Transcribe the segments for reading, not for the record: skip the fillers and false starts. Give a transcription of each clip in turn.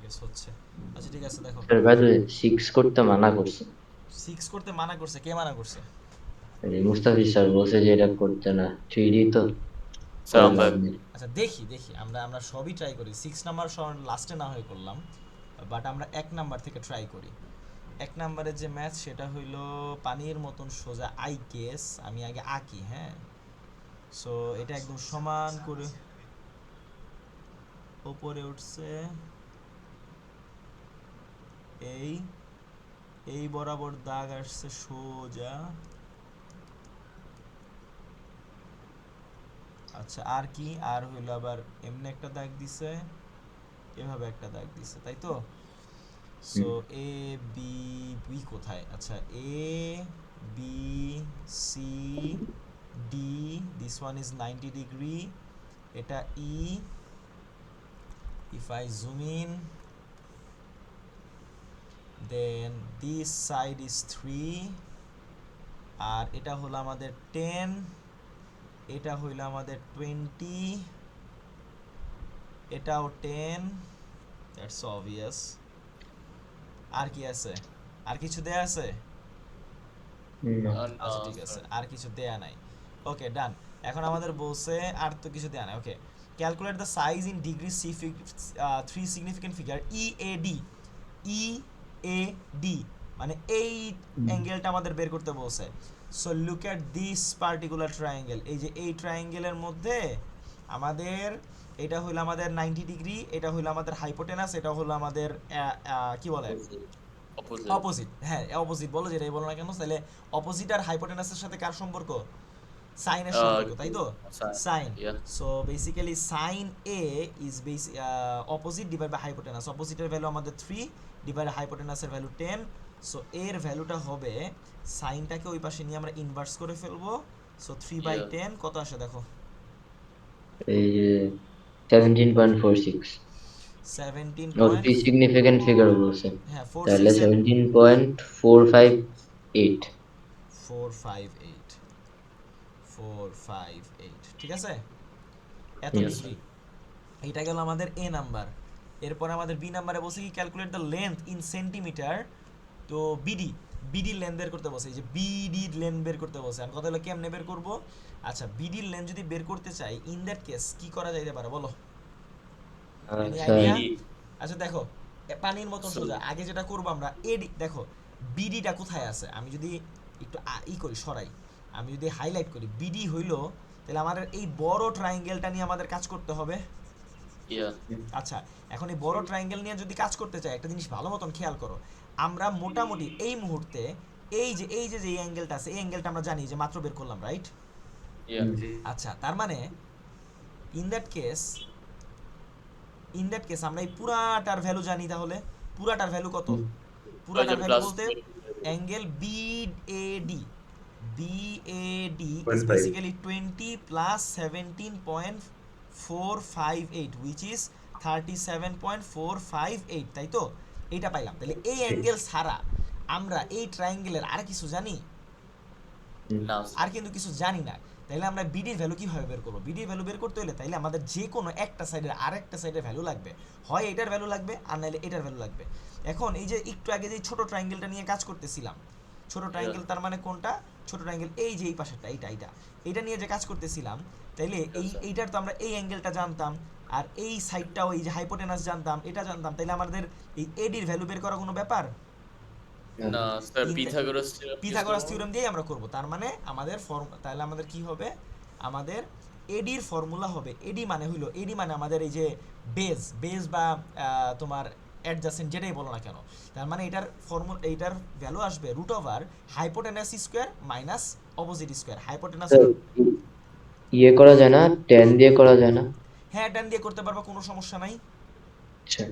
Guess হচ্ছে। আচ্ছা ঠিক আছে, দেখো স্যার বাই দ্য ওয়ে 6 করতে মানা করছে। 6 করতে মানা করছে, কে মানা করছে? এই মুস্তাফিজ স্যার বলছে যে এটা করতে না, 3D তো স্যার করে আমরা লাভ নেই। আচ্ছা দেখি দেখি, আমরা আমরা সবই ট্রাই করি। 6 নাম্বার লাস্টে না হয়ে করলাম, বাট আমরা 1 নাম্বার থেকে ট্রাই করি। 1 নাম্বারের যে ম্যাথ সেটা হইল পানির মতন সোজা আই কেস, আমি আগে আঁকি, হ্যাঁ। সো এটা একদম সমান করে ওপরে উঠছে, এই এই বরাবর দাগ আসছে সোজা। আচ্ছা আর কি, আর হইলো আবার এমনি একটা দাগ দিছে, এভাবে একটা দাগ দিছে, তাই তো? So hmm. A B, B কোথায়? আচ্ছা A B C D, this one is 90 degree, এটা E. If I zoom in, then this side is 3, আর এটা হলো আমাদের 10, এটা হইলো আমাদের 20, এটাও 10। That's obvious. আর কি আছে? আর কিছু দেয়া আছে? না। না আচ্ছা ঠিক আছে, স্যার। আর কিছু দেয়া নাই। ওকে ডান। এখন আমাদের বলছে আর তো কিছু দেয়া নাই। Okay, calculate the size in degree C, three significant figure E A D. E A D মানে এই হুম। অ্যাঙ্গেলটা আমাদের বের করতে বলছে। So look at this particular triangle, এই যে এই ট্রায়াঙ্গেলের মধ্যে আমাদের এটা হলো আমাদের 90 ডিগ্রি, এটা হলো আমাদের হাইপোটেনাস, এটা হলো আমাদের কি বলে, অপোজিট। অপোজিট। হ্যাঁ অপোজিট বলো, যেটাই বলো না কেন, তাহলে অপোজিট আর হাইপোটেনাসের সাথে কার সম্পর্ক? সাইনের সম্পর্ক, তাই তো? Sir sine. Yeah so basically sine A is opposite divide by hypotenuse. অপোজিটের ভ্যালু আমাদের 3, ডিভাইড হাইপোটেনাসের ভ্যালু 10। সো এর ভ্যালুটা হবে, সাইনটাকে ওই পাশে নিয়ে আমরা ইনভার্স করে ফেলবো। সো 3/10 কত আসে দেখো? এই যে 17.46, সেভেন্টিন ও পয়েন্ট 3 সিগনিফিকেন্ট ফিগার বলছে, হ্যাঁ ফোর তাহলে সিক্স 17.458। 458, 458, ঠিক আছে? এত হুম। Yes sir. ডিগ্রি। এইটা গেল আমাদের এ নাম্বার। এরপরে আমাদের বি নাম্বারে বসে কি, calculate the length in centimetre. তো বিডি, বিডির লেন্থ বের করতে বসে, এই যে বিডির লেন্থ বের করতে বসে। আমি কথা হলো কেমনে বের করব? আচ্ছা বিডির লেন্থ যদি বের করতে চাই, ইন দ্যাট কেস কি করা যাইতে পারে বলো? Any sir idea? বিডি আচ্ছা দেখো, পানির মতন সোজা আগে যেটা করবো আমরা, এডি দেখো বিডিটা কোথায় আছে, আমি যদি একটু ই করি সরাই, আমি যদি হাইলাইট করি বিডি হইলো, তাহলে আমাদের এই বড় ট্রায়াঙ্গেলটা নিয়ে আমাদের কাজ করতে হবে। ইয়া আচ্ছা এখন এই বড় ট্রায়াঙ্গেল নিয়ে যদি কাজ করতে চাই, একটা জিনিস ভালো মতন খেয়াল করো, আমরা মোটামুটি এই মুহূর্তে এই যে যে অ্যাঙ্গেলটা আছে, এই অ্যাঙ্গেলটা আমরা জানি যে মাত্র বের করলাম, রাইট? ইয়া আচ্ছা তার মানে ইন দ্যাট কেস, আমরা এই পুরাটার ভ্যালু জানি, তাহলে পুরাটার ভ্যালু কত? ওই যে পুরাটার ভ্যালু প্লাস বলতে angle B A D, B A D is 0.5। Basically 20 plus 17.458, which is 37.458, তাই তো? এইটা পাইলাম। তাহলে এই ঠিক। অ্যাঙ্গেল ছাড়া আমরা এই ট্রায়াঙ্গেলের আর কিছু জানি? না আর কিন্তু কিছু জানি না। তাইলে আমরা বিডির ভ্যালু কিভাবে বের করবো? বিডির ভ্যালু বের করতে হলে তাইলে আমাদের যে কোনো একটা সাইডের আরেকটা সাইডের ভ্যালু লাগবে, হয় এটার ভ্যালু লাগবে আর নাহলে এটার ভ্যালু লাগবে। এখন এই যে একটু আগে যে ছোট ট্রায়াঙ্গেলটা নিয়ে কাজ করতেছিলাম, ছোট ইয়া ট্রায়াঙ্গেল তার মানে কোনটা? ছোট ট্রায়াঙ্গেল এই যে এই পাশেরটা, এইটা নিয়ে যে কাজ করতেছিলাম, তাইলে স্যার। এইটার তো আমরা এই অ্যাঙ্গেলটা জানতাম, আর এই সাইডটাও এই যে হাইপোটেনাস জানতাম, এটা জানতাম, তাইলে আমাদের এই এডির ভ্যালু বের করা কোনো ব্যাপার? না sir in Pythagoras theorem use Pythagoras করব। থিওরেম দিয়েই আমরা করব। তার মানে আমাদের তাহলে আমাদের কি হবে? আমাদের এডির ফর্মুলা হবে, এডি মানে আমাদের এই যে বেজ বা তোমার অ্যাডজাসেন্ট যেটাই বলো না কেন, তার মানে এইটার ভ্যালু আসবে root over hypotenuse square minus opposite square. Hypotenuse sir হলো, ইয়ে করা যায় না, 10 দিয়ে করা যায় না? হ্যাঁ টান দিয়ে করতে পারবা, কোনো সমস্যা নাই। আচ্ছা।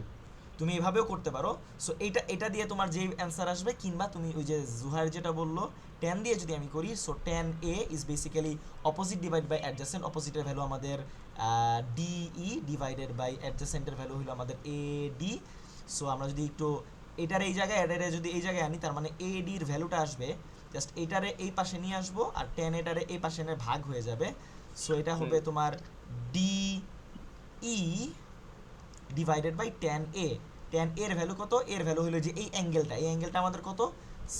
তুমি এভাবেও করতে পারো। সো এটা দিয়ে তোমার যে অ্যান্সার আসবে, কিংবা তুমি ওই যে জুহার যেটা বললো, টেন দিয়ে যদি আমি করি, so tan A is basically opposite divide by adjacent. অপোজিটের ভ্যালু আমাদের ডিই, ডিভাইডেড বাই অ্যাডজাসেন্টের ভ্যালু হলো আমাদের এ ডি। সো আমরা যদি একটু এটার এই জায়গায় এটারে যদি এই জায়গায় আনি, তার মানে এ ডির ভ্যালুটা আসবে জাস্ট এটারে এই পাশে নিয়ে আসবো, আর টেন এটারে এই পাশে এনে ভাগ হয়ে যাবে। সো এটা হবে তোমার D E divided by tan A. tan এর ভ্যালু কত, এর ভ্যালু হলো যে এই অ্যাঙ্গেলটা আমাদের কত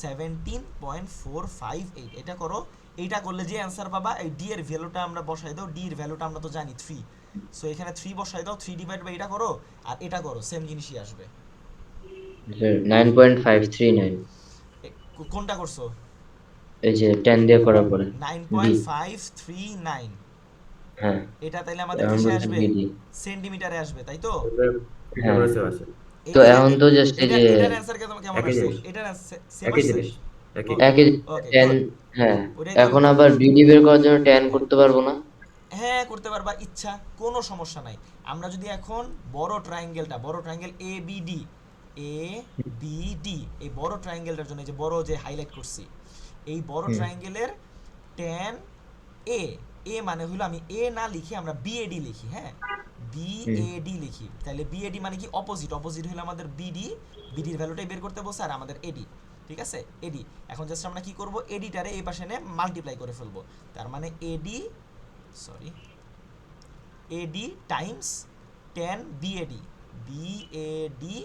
17.458, এটা করো। এইটা করলে যে অ্যান্সার পাবা, এই ডি এর ভ্যালুটা আমরা বসাই দাও, ডি এর ভ্যালুটা আমরা তো জানি 3, সো এখানে 3 বসাই দাও, 3 ডিভাইড বাই এটা করো আর এটা করো, সেম জিনিসই আসবে। 9.539 কোনটা করছো? এই যে 10 দিয়ে করার পরে বি। 9.539, হ্যাঁ, এটা তাইলে আমাদের এখন কিসে বলছে আসবে, বিডি। সেন্টিমিটারে আসবে, তাই তো? হ্যাঁ, এটারও আছে। তো এটা এখন তো জাস্ট এই যে এটার অ্যান্সার কেমন একই আসছে, জিনিস, এটার সেম একই আসছে? জিনিস, একই। ওকে একই ওকে 10। গুড, হ্যাঁ, ওটাই তো আমি এখন বলছি। আবার বিডি বের করার জন্য 10 করতে পারবো না? হ্যাঁ করতে পারবা, ইচ্ছা, কোনো সমস্যা নাই। আমরা যদি এখন বড় ট্রায়াঙ্গেল এ বি ডি, এই বড় ট্রায়াঙ্গেলটার জন্য, এই যে বড় যে হাইলাইট করছি, এই বড় হুম, ট্রায়াঙ্গেলের ট্যান এ, এ মানে হলো, আমি এ না লিখি আমরা বিএডি লিখি, হ্যাঁ হুম, বিএডি লিখি, তাহলে বিএডি মানে কি অপোজিট হলো আমাদের বিডি, বিডির ভ্যালুটাই বের করতে বলছে, আর আমাদের এডি, ঠিক আছে এডি। এখন জাস্ট আমরা কি করব, এডিটারে এই পাশে এনে মাল্টিপ্লাই করে ফেলবো, তার মানে AD, sorry, AD times 10 BAD, BAD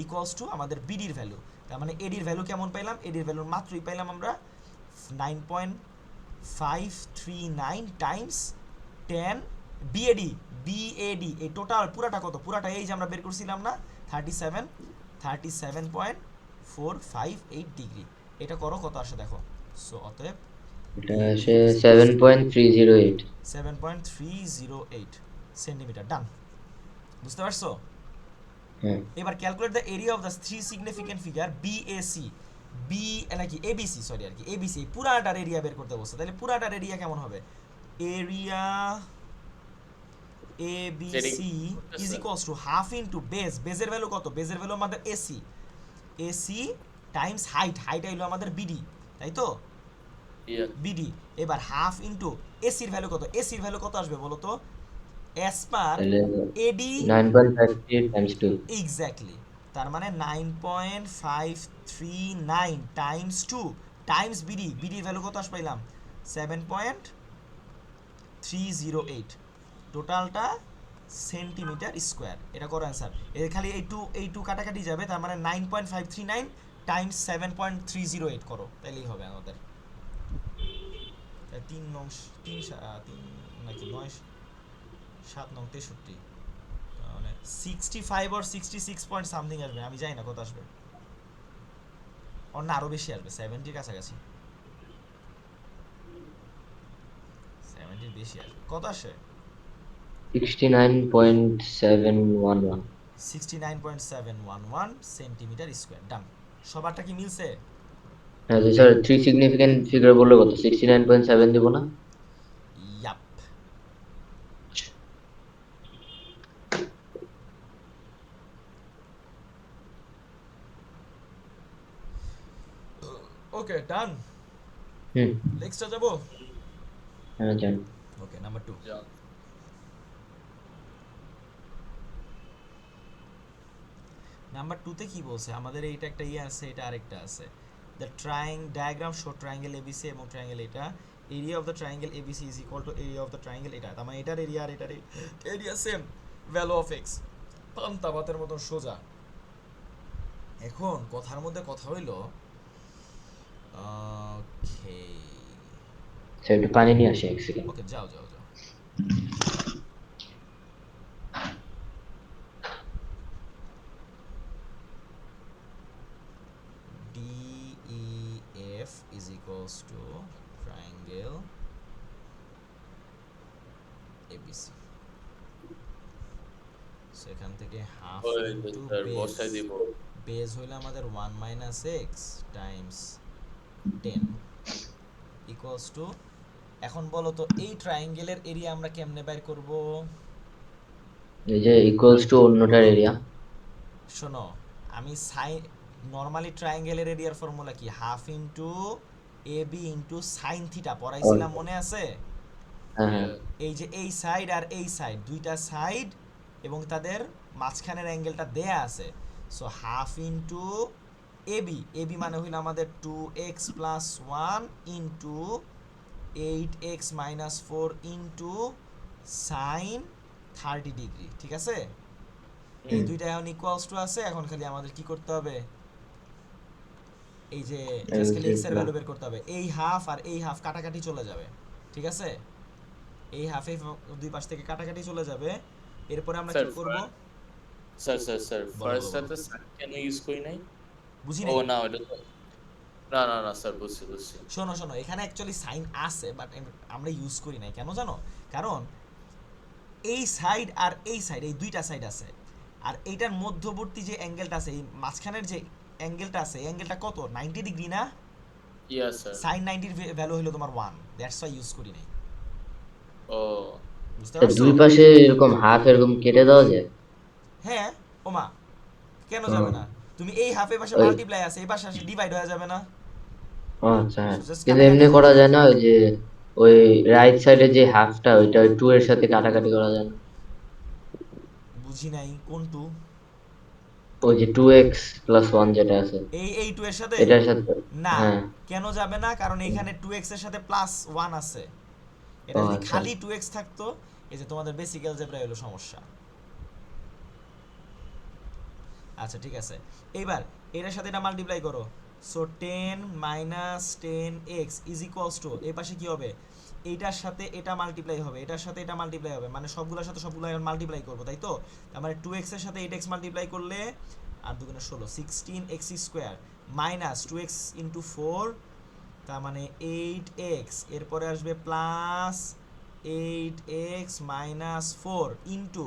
equals to আমাদের বিডির ভ্যালু। তার মানে এডির ভ্যালু কেমন পাইলাম, এডির ভ্যালু মাত্রই পাইলাম আমরা 9.539 টাইমস 10 বিএডি, বিএডি এই টোটাল পুরাটা কত, পুরাটা এই যে আমরা বের করছিলাম না 37.458 ডিগ্রি। এটা করো কত আসে দেখো। সো অতএব এটা আসে 7.308। 7.308 সেন্টিমিটার, ডান। বুঝতে পারছো? হ্যাঁ, এবার calculate the area of the three significant figure BAC, B নাকি এবিসি, সরি আর কি এবিসি, পুরাটার এরিয়া বের করতে বলছে, তাহলে পুরাটার এরিয়া কেমন হবে, area ABC is equals to half into base, বেসের ভ্যালু কত, বেসের ভ্যালু আমাদের এসি, এসি টাইমস হাইট হলো আমাদের বিডি, তাই তো Yeah. বিডি। এবার হাফ ইনটু এসির ভ্যালু কত, এসির ভ্যালু কত আসবে বলো তো, অ্যাজ পার তাহলে এডি, 9.53 টাইমস 2। এক্স্যাক্টলি, তার মানে 9.539 টাইমস 2 টাইমস বিডি, বিডির ভ্যালু কত আস পাইলাম 7.308, টোটালটা সেন্টিমিটার স্কোয়ার, এটা করো অ্যান্সার। এর খালি এই টু কাটাকাটি যাবে, তার মানে 9.539 টাইমস 7.308 করো, তাইলেই হবে আমাদের। 3 নাকি 9 7 9 63, মানে 65 or 66 পয়েন্ট সামথিং আসবে, আমি জানি না কত আসবে, অন্য আরো বেশি আসবে, 70 কাছাকাছি, 70 বেশি আসবে, কত আসে 69.711। 69.711 সেন্টিমিটার স্কোয়ার, ডান। সবারটা কি মিলছে? হ্যাঁ তো স্যার, 3 সিগনিফিকেন্ট ফিগার বললে কত, 69.7 দিব না? ইয়াপ। ওকে ডান, হুম, নেক্সটটা যাবো। হ্যাঁ জানি। Okay number 2, Yeah. নাম্বার 2 তে কি বলছে আমাদের, এইটা একটা আছে, এটা আরেকটা আছে। The diagram show triangle ABC এবং ট্রায়াঙ্গেল এটা, area of the triangle ABC is equal to area of the triangle এটা, তার মানে এটার এরিয়া আর এটার area same, value of x, পান্তা ভাতের মতন সোজা। এখন কথার মধ্যে কথা হইল, ওকে স্যার একটু পানি নিয়ে আসি 1 সেকেন্ড। ওকে যাও যাও যাও। DEF is equals to triangle ABC, সেখান থেকে হাফ ওই যে ইনটু স্যার বসাই দিব। বেস হইলো আমাদের 1 minus x Times 10 equals to, এখন বলো তো এই ট্রায়াঙ্গেলের এরিয়া আমরা কেমনে বের করব? এই যে ইকুয়ালস টু অন্যটার এরিয়া। শোনো, আমি নর্মালি ট্রায়াঙ্গেলের এরিয়ার ফর্মুলা কি, half into AB into sine theta, পড়াইছিলাম মনে আছে? হ্যাঁ হ্যাঁ, এই যে এই সাইড আর এই সাইড, দুইটা সাইড এবং তাদের মাঝখানের অ্যাঙ্গেলটা দেয়া আছে, সো হাফ ইনটু এবি মানে হইল আমাদের 2x plus 1 into 8x minus 4 into sign 30 degree, ঠিক আছে? এই দুইটা এখন ইকুয়ালস টু আছে, এখন খালি আমাদের কি করতে হবে, এই যে জাস্ট খালি x এর ভ্যালু বের করতে হবে। এই হাফ আর এই হাফ কাটাকাটি চলে যাবে, ঠিক আছে, এই হাফে দুই পাশ থেকে কাটাকাটি চলে যাবে। এরপরে আমরা কি স্যার করব, স্যার বলো, ফার্স্ট বলো, সাথে সাইন কেন ইউজ করি নাই? বুঝি ও নাই। না ওটা তো না স্যার বুঝছি। শোনো শোনো, এখানে অ্যাকচুয়ালি সাইন আছে বাট আমরা ইউজ করি নাই, কেন জানো? কারণ এই সাইড আর এই সাইড, এই দুইটা সাইড আছে, আর এইটার মধ্যবর্তী যে অ্যাঙ্গেলটা আছে, এই মাঝখানের যে অ্যাঙ্গেলটা আছে, এই অ্যাঙ্গেলটা কত, 90 ডিগ্রি না? ইয়া স্যার। সাইন 90 এর ভ্যালু হলো তোমার 1, দ্যাটস ওয়াই ইউজ করি নাই। ও বুঝতে তা পারছো? দুই পাশে এরকম হাফ এরকম কেটে দেওয়া যায়? হ্যাঁ, ওমা, কেন ও, যাবে না? তুমি এই হাফের পাশে ওই, মাল্টিপ্লাই আছে, এই পাশে আসে ডিভাইড হয়ে যাবে না? ও আচ্ছা হ্যাঁ। জাস্ট কিন্তু কাটাকাটি এমনি করে করা দিবা। যায় না, ওই যে ওই রাইট সাইডে যে হাফটা ওইটা ওই টু এর সাথে কাটাকাটি করা যায় না? বুঝি নাই কোনটু? ওই যে টু এক্স প্লাস ওয়ান যেটা আছে এই 2 এর সাথে? এটার সাথে। না, হ্যাঁ। কেন যাবে না? কারণ এখানে 2x এর সাথে প্লাস 1 আছে। এটা ও যদি আচ্ছা। খালি 2x থাকতো, এই যে তোমাদের বেসিক অ্যালজেব্রা হলো সমস্যা। আচ্ছা ঠিক আছে, এইবার এটার সাথে এটা মাল্টিপ্লাই করো। So 10 minus 10x is equals two, এই পাশে কি হবে, এইটার সাথে এটা মাল্টিপ্লাই হবে, এটার সাথে এটা মাল্টিপ্লাই হবে, মানে সবগুলোর সাথে সবগুলো মাল্টিপ্লাই করবো, তাই তো? তার মানে 2x এর সাথে 8x মাল্টিপ্লাই করলে, আর দুগুণে 16, 16x square minus 2x into 4, তার মানে 8x, এরপরে আসবে প্লাস 8x মাইনাস 4 ইন্টু,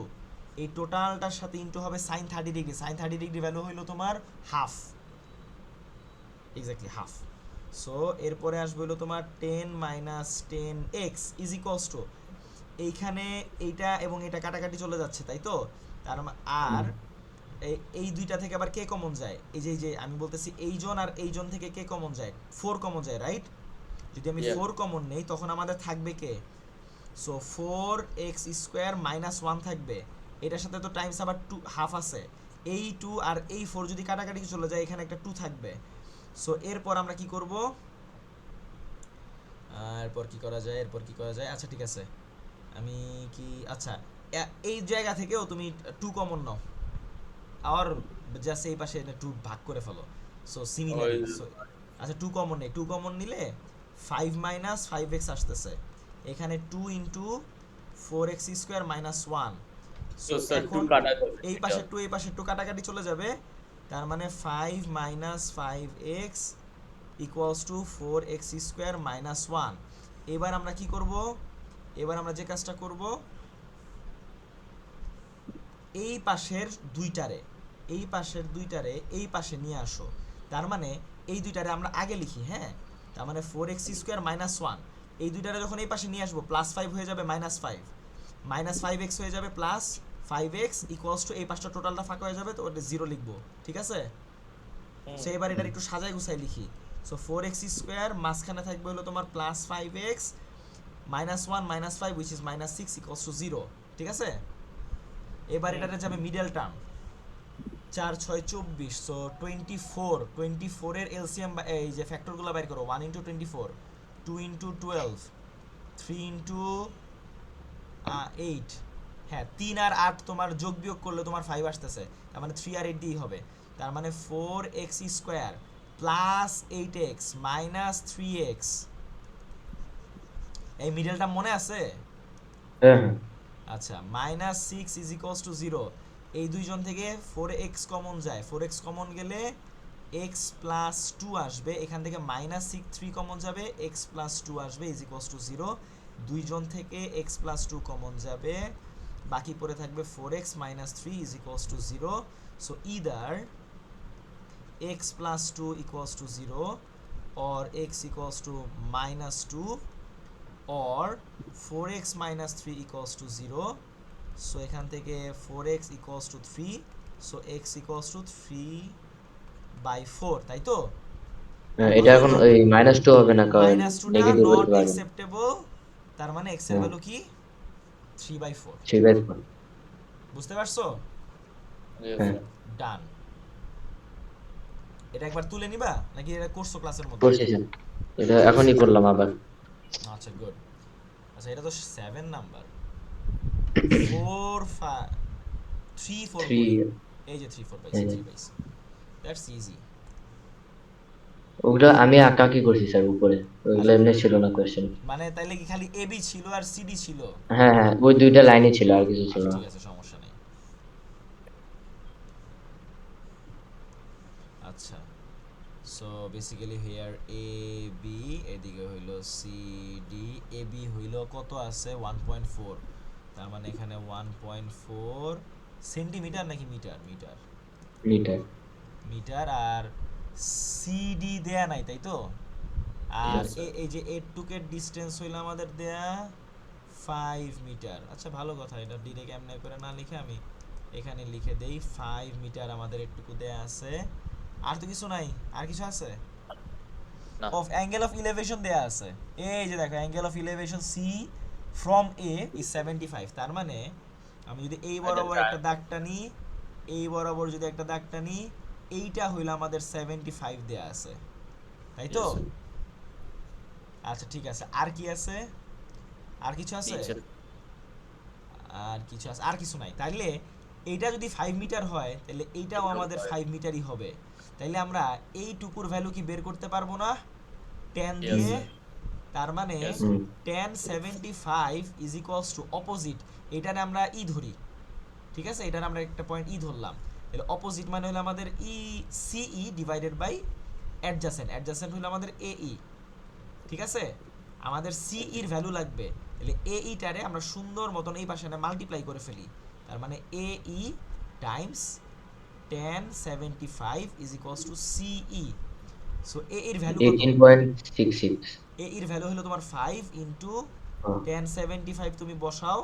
এই টোটালটার সাথে ইন্টু হবে sine 30 degree. Sine 30 degree value হইলো তোমার হাফ, এক্স্যাক্টলি হাফ। সো এরপরে আসবে হলো তোমার 10 minus 10x is equals two, এইখানে এইটা এবং এটা কাটাকাটি চলে যাচ্ছে, তাই তো? আর এই দুইটা থেকে আবার কে কমন যায়, এই যে আমি বলতেছি এই জন আর এই জন থেকে কে কমন যায়, 4 কমন যায়, রাইট? যদি আমি 4 কমন নেই তখন আমাদের থাকবে কে, সো 4x স্কোয়ার মাইনাস 1 থাকবে, এটার সাথে তো টাইমস আবার 2 হাফ আছে, এই 2 আর এই 4 যদি কাটাকাটি চলে যায়, এখানে একটা 2 থাকবে। সো এরপর আমরা কি করব, এরপর কি করা যায়, আচ্ছা ঠিক আছে, আমি কি, আচ্ছা এই জায়গা থেকেও তুমি 2 কমন নাও, আর জাস্ট এই পাশে 2 ভাগ করে ফেলো। সো সিমিলারলি, সো আচ্ছা 2 কমন নেই, 2 কমন নিলে 5 মাইনাস 5x আসতেছে, এখানে 2 into 4x square minus 1। So তো স্যার টু এখন কাটা যাবে এই এটা। পাশে 2 এই পাশে 2 কাটাকাটি চলে যাবে, তার মানে 5 minus 5x equals to 4x square minus 1। এবার আমরা কি করব, এবার আমরা যে কাজটা করব, এই পাশের দুইটারে এই পাশে নিয়ে আসো, তার মানে এই দুইটারে আমরা আগে লিখি, হ্যাঁ, তার মানে 4x স্কোয়ার মাইনাস 1, এই দুইটারে যখন এই পাশে নিয়ে আসবো, প্লাস 5 হয়ে যাবে মাইনাস 5, মাইনাস 5x হয়ে যাবে প্লাস 5x ইকুয়ালস টু, এই পাশটা টোটালটা ফাঁকা হয়ে যাবে, তো ওটা 0 লিখবো, ঠিক আছে? সো এবার এটার একটু সাজায় গুছাই লিখি। সো 4x স্কোয়ার মাঝখানে থাকবে হলো তোমার plus 5x minus 1 minus 5 which is minus 6 equals to 0, ঠিক আছে? এবার এটাতে যাবে মিডল টার্ম, 4 6 24, সো 24 এর এলসিএম, এই যে ফ্যাক্টরগুলো বাইর করো, 1 ইন্টু 24, 2 ইন্টু 12, 3 ইন্টু 8, হ্যাঁ 3 আর 8 তোমার যোগ বিয়োগ করলে তোমার 5 আসতেছে, তার মানে 3 আর 8 দিয়েই হবে, তার মানে 4x square plus 8x minus 3x, এই মিডলটা মনে আছে? হ্যাঁ। আচ্ছা, মাইনাস 6 ইজ ইকুয়ালস টু 0, এই দুইজন থেকে 4x কমন যায়, 4x কমন গেলে x প্লাস 2 আসবে, এখান থেকে মাইনাস 3 কমন যাবে, x প্লাস 2 আসবে ইজ ইকুয়ালস টু 0, দুইজন থেকে x প্লাস 2 কমন যাবে, বাকি পড়ে থাকবে 4x minus 3 is equals two 0। So either x plus 2 equals to 0 or x equals to minus 2 or 4x minus 3 equals to 0, so এখান থেকে 4x equals to 3, so x equals to 3/4, তাই তো? এটা এখন ওই মাইনাস টু হবে না, কারণ মাইনাস 2টা নেগেটিভ নট হতে পারে। অ্যাকসেপ্টেবল, তার মানে x এর ভ্যালু কি 3/4, ঠিক আছে। বুঝতে পারছো? হ্যাঁ, ডান। এটা একবার তুলে নিবা নাকি এটা করছো ক্লাসের মধ্যে? করছি স্যার, এটা এখনই করলাম আবার। আচ্ছা গুড। আচ্ছা এটা তো 7 নাম্বার, 4 5 3 4 3 করি, এই যে 3 4 পাইছি, 3 পাইছি, দ্যাটস ইজি। ওগুলো আমি আঁকাকি করছি স্যার উপরে, ওইগুলো আচ্ছা, এমনি ছিল না কোয়েশ্চেন। মানে তাইলে কি খালি এবি ছিল আর সিডি ছিল? হ্যাঁ হ্যাঁ, ওই দুইটা লাইনই ছিল, আর কিছু ছিল আচ্ছা না। ঠিক আছে, সমস্যা নেই। আচ্ছা, so basically here A B, এদিকে হইলো সি ডি, এ বি হইলো কত আছে 1.4, তার মানে এখানে 1.4 সেন্টিমিটার নাকি মিটার? Metre, metre. মিটার। আর সিডি দেয়া নাই তাই তো? আর Yes, sir. এই যে এটুকের ডিসটেন্স হইলো আমাদের দেয়া 5 মিটার। আচ্ছা ভালো কথা, এটা ডিরেক্ট এমনি করে না লিখে আমি এখানে লিখে দেই 5 মিটার আমাদের এটুকু দেয়া আছে। আর তো কিছু নাই, আর কিছু আছে? না। অফ অ্যাঙ্গেল অফ ইলেভেশন দেয়া আছে, এই যে দেখো angle of elevation C from A is 75, তার মানে আমি যদি এই বরাবর একটা দাগটা নিই, এই বরাবর যদি একটা দাগটা নিই, এইটা হইলো আমাদের 75 দেয়া আছে, তাই তো? Yes, sir. আচ্ছা ঠিক আছে, আর কি আছে? আর কিছু আছে? নিচে আর কিছু আছে? আর কিছু নাই। তাইলে এইটা যদি 5 মিটার হয় তাহলে এইটাও আমাদের 5 মিটারই হবে। তাইলে আমরা এইটুকুর ভ্যালু কি বের করতে পারবো না 10 Yes, দিয়ে? sir. তার মানে Yes, hmm 10 75 is equals to opposite, এটারে আমরা ই ধরি, ঠিক আছে? এটার আমরা একটা পয়েন্ট ই ধরলাম, তাহলে অপোজিট মানে হলো আমাদের ই সিই ডিভাইডেড বাই অ্যাডজাসেন্ট, অ্যাডজাসেন্ট হলো আমাদের এই, ঠিক আছে? আমাদের সি এর ভ্যালু লাগবে, তাহলে এ ইটারে আমরা সুন্দর মতন এই পাশে মাল্টিপ্লাই করে ফেলি, তার মানে এ ই টাইমস 1075 ইজ ইকুয়ালস টু সিই। সো এ এর ভ্যালু কত? 18.66। এ এর ভ্যালু হলো তোমার 5 ইনটু 1075, তুমি বসাও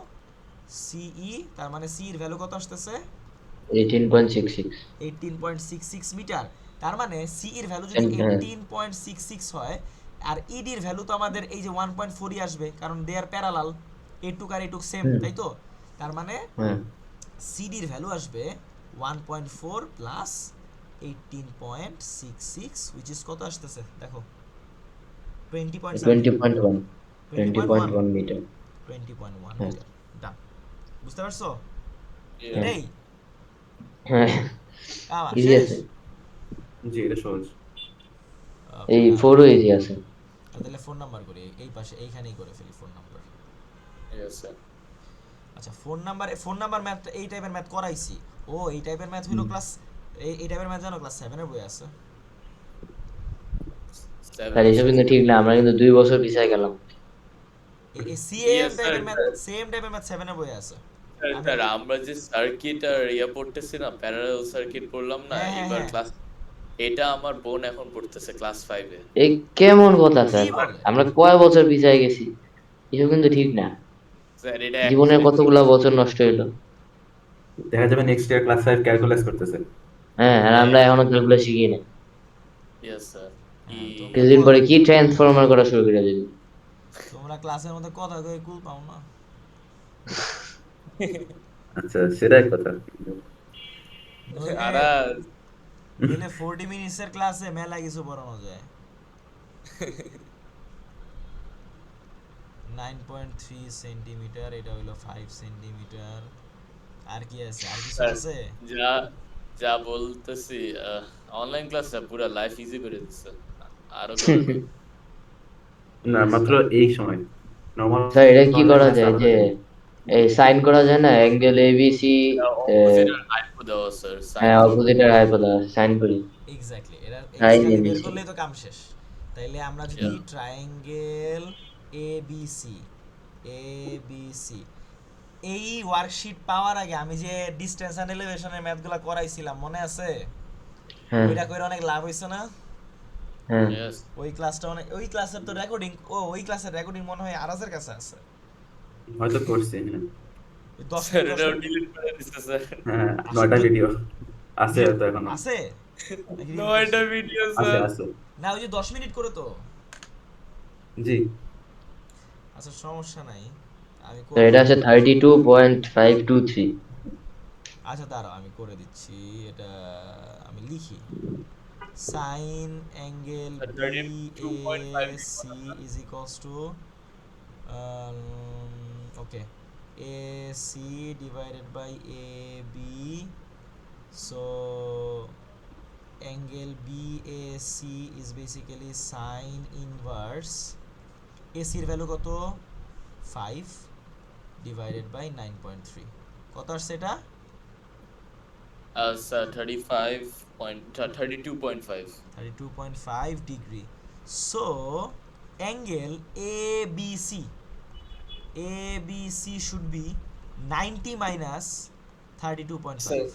সিই, তার মানে সি এর ভ্যালু কত আসতেছে? 18.66। 18.66 মিটার। তার মানে সি এর ভ্যালু যদি 18.66 হয়, আর ইডির ভ্যালু তো আমাদের এই যে 1.4ই আসবে, কারণ দে আর প্যারালাল, এটুক আর এটুক সেম, হুম তাই তো? তার মানে হ্যাঁ, সিডির ভ্যালু আসবে 1.4 প্লাস 18.66, হুইচ ইজ কত আসতেছে দেখো? 20 পয়েন্ট সামথিং, 20.1। 20.1, 20.1 মিটার। 20.1 হ্যাঁ মিটার। ডান, বুঝতে পারছো? Yeah. হ্যাঁ এটাই হ্যাঁ, আমার ইজি শেষ। আছে। জি এটা সহজ। ওকে এই ডান। 4ও ইজি আছে। তাহলে ফোন নাম্বার করি, এই পাশে এইখানেই করে ফেলি ফোন নাম্বার। Yes, sir. আচ্ছা ফোন নাম্বার ম্যাথ, এই টাইপের ম্যাথ করাইছি। ও এই টাইপের ম্যাথ হইলো ক্লাস, এই টাইপের ম্যাথ জানো ক্লাস 7 এর বই আছে। Seven স্যার or এসব six. কিন্তু ঠিক না, আমরা কিন্তু 2 বছর পিছায় গেলাম। এই সেম Yes, sir. টাইপের ম্যাথ, সেম টাইপের ম্যাথ 7 এর বই আছে। আমি স্যার আমরা যে সার্কিট আর পড়তেছি না, প্যারালাল সার্কিট পড়লাম না হ্যাঁ হ্যাঁ এবার হ্যাঁ, ক্লাস, এটা আমার বোন এখন পড়তেছে ক্লাস 5 এ। এই কেমন কথা কি স্যার, বলে? আমরা কয় বছর পিছায় গেছি, এসব কিন্তু ঠিক না। স্যার এটা জীবনের অ্যাকচুয়ালি ঠিক। কতগুলা বছর নষ্ট হইলো। দেখা যাবে নেক্সট ইয়ার ক্লাস 5 ক্যালকুলাস করতেছে। হ্যাঁ, আর আমরা এখনো ক্যালকুলাস শিখি না। Yes sir. কি হ্যাঁ তোমরা কিছুদিন পরে কি ট্রান্সফরমার করা শুরু করে দিবি। তোমরা ক্লাসের মধ্যে কথা কয়ে কুল পাও না। আচ্ছা সেটা এক কথা। নইলে আরাজ। নইলে 40 মিনিটসের ক্লাসে মেলা কিছু পড়ানো যায়। 9.3 সেন্টিমিটার, এটা হইলো 5 সেন্টিমিটার। আর কি আছে? আর কিছু স্যার আছে? যা যা বলতেছি, অনলাইন ক্লাসটা পুরো লাইফ ইজি করে দিচ্ছে, আরো করবে। না মাত্র এই সময় নরমাল স্যার এটা কি অনলাইন করা ক্লাস যায় আলাদা যে জিনিস। এই সাইন করা যায় না, অ্যাঙ্গেল এবিসি। অপোজিট আর হাইপো দেওয়া স্যার, সাইন হ্যাঁ, করবে। অপোজিট আর হাইপোটেনাস সাইন করি। এক্স্যাক্টলি, এরা সাইন খালি বের এবিসি। করলেই তো কাম শেষ। তাইলে আমরা যদি Yeah. ট্রায়াঙ্গেল এবিসি, এবিসি, এই ওয়ার্কশিট পাওয়ার আগে আমি যে ডিসটেন্স অ্যান্ড এলিভেশনের ম্যাথগুলো করাইছিলাম মনে আছে? হ্যাঁ ওইটা করে অনেক লাভ হইছে না? হ্যাঁ, Yes. ওই ক্লাসটা অনেক, ওই ক্লাসের তো রেকর্ডিং, ওই ক্লাসের রেকর্ডিং মনে হয় আরাজের কাছে আছে। হয়তো করছি হ্যাঁ। ওই 10 স্যার মিনিট 10 এটাও মিনিট ডিলিট করে দিচ্ছে স্যার। হ্যাঁ আসে 9টা তো, ভিডিও আছে হয়তো এখনো। আছে নাকি delete নয়টা করছে? ভিডিও আছে স্যার। আছে। না ওই যে 10 মিনিট করে তো। জি আচ্ছা সমস্যা নাই, আমি তো করব। এটা আছে 32.523। আচ্ছা দাঁড়াও আমি করে দিচ্ছি এটা, আমি লিখি sine angle B A 32.5 C is equals to, okay AC divided by AB, so angle BAC is basically sine inverse AC এর ভ্যালু কত 5 divided by 9.3 কত আসছে এটা sir 32.5 32.5 degree. So angle ABC should be 90 minus 32.5. Sir.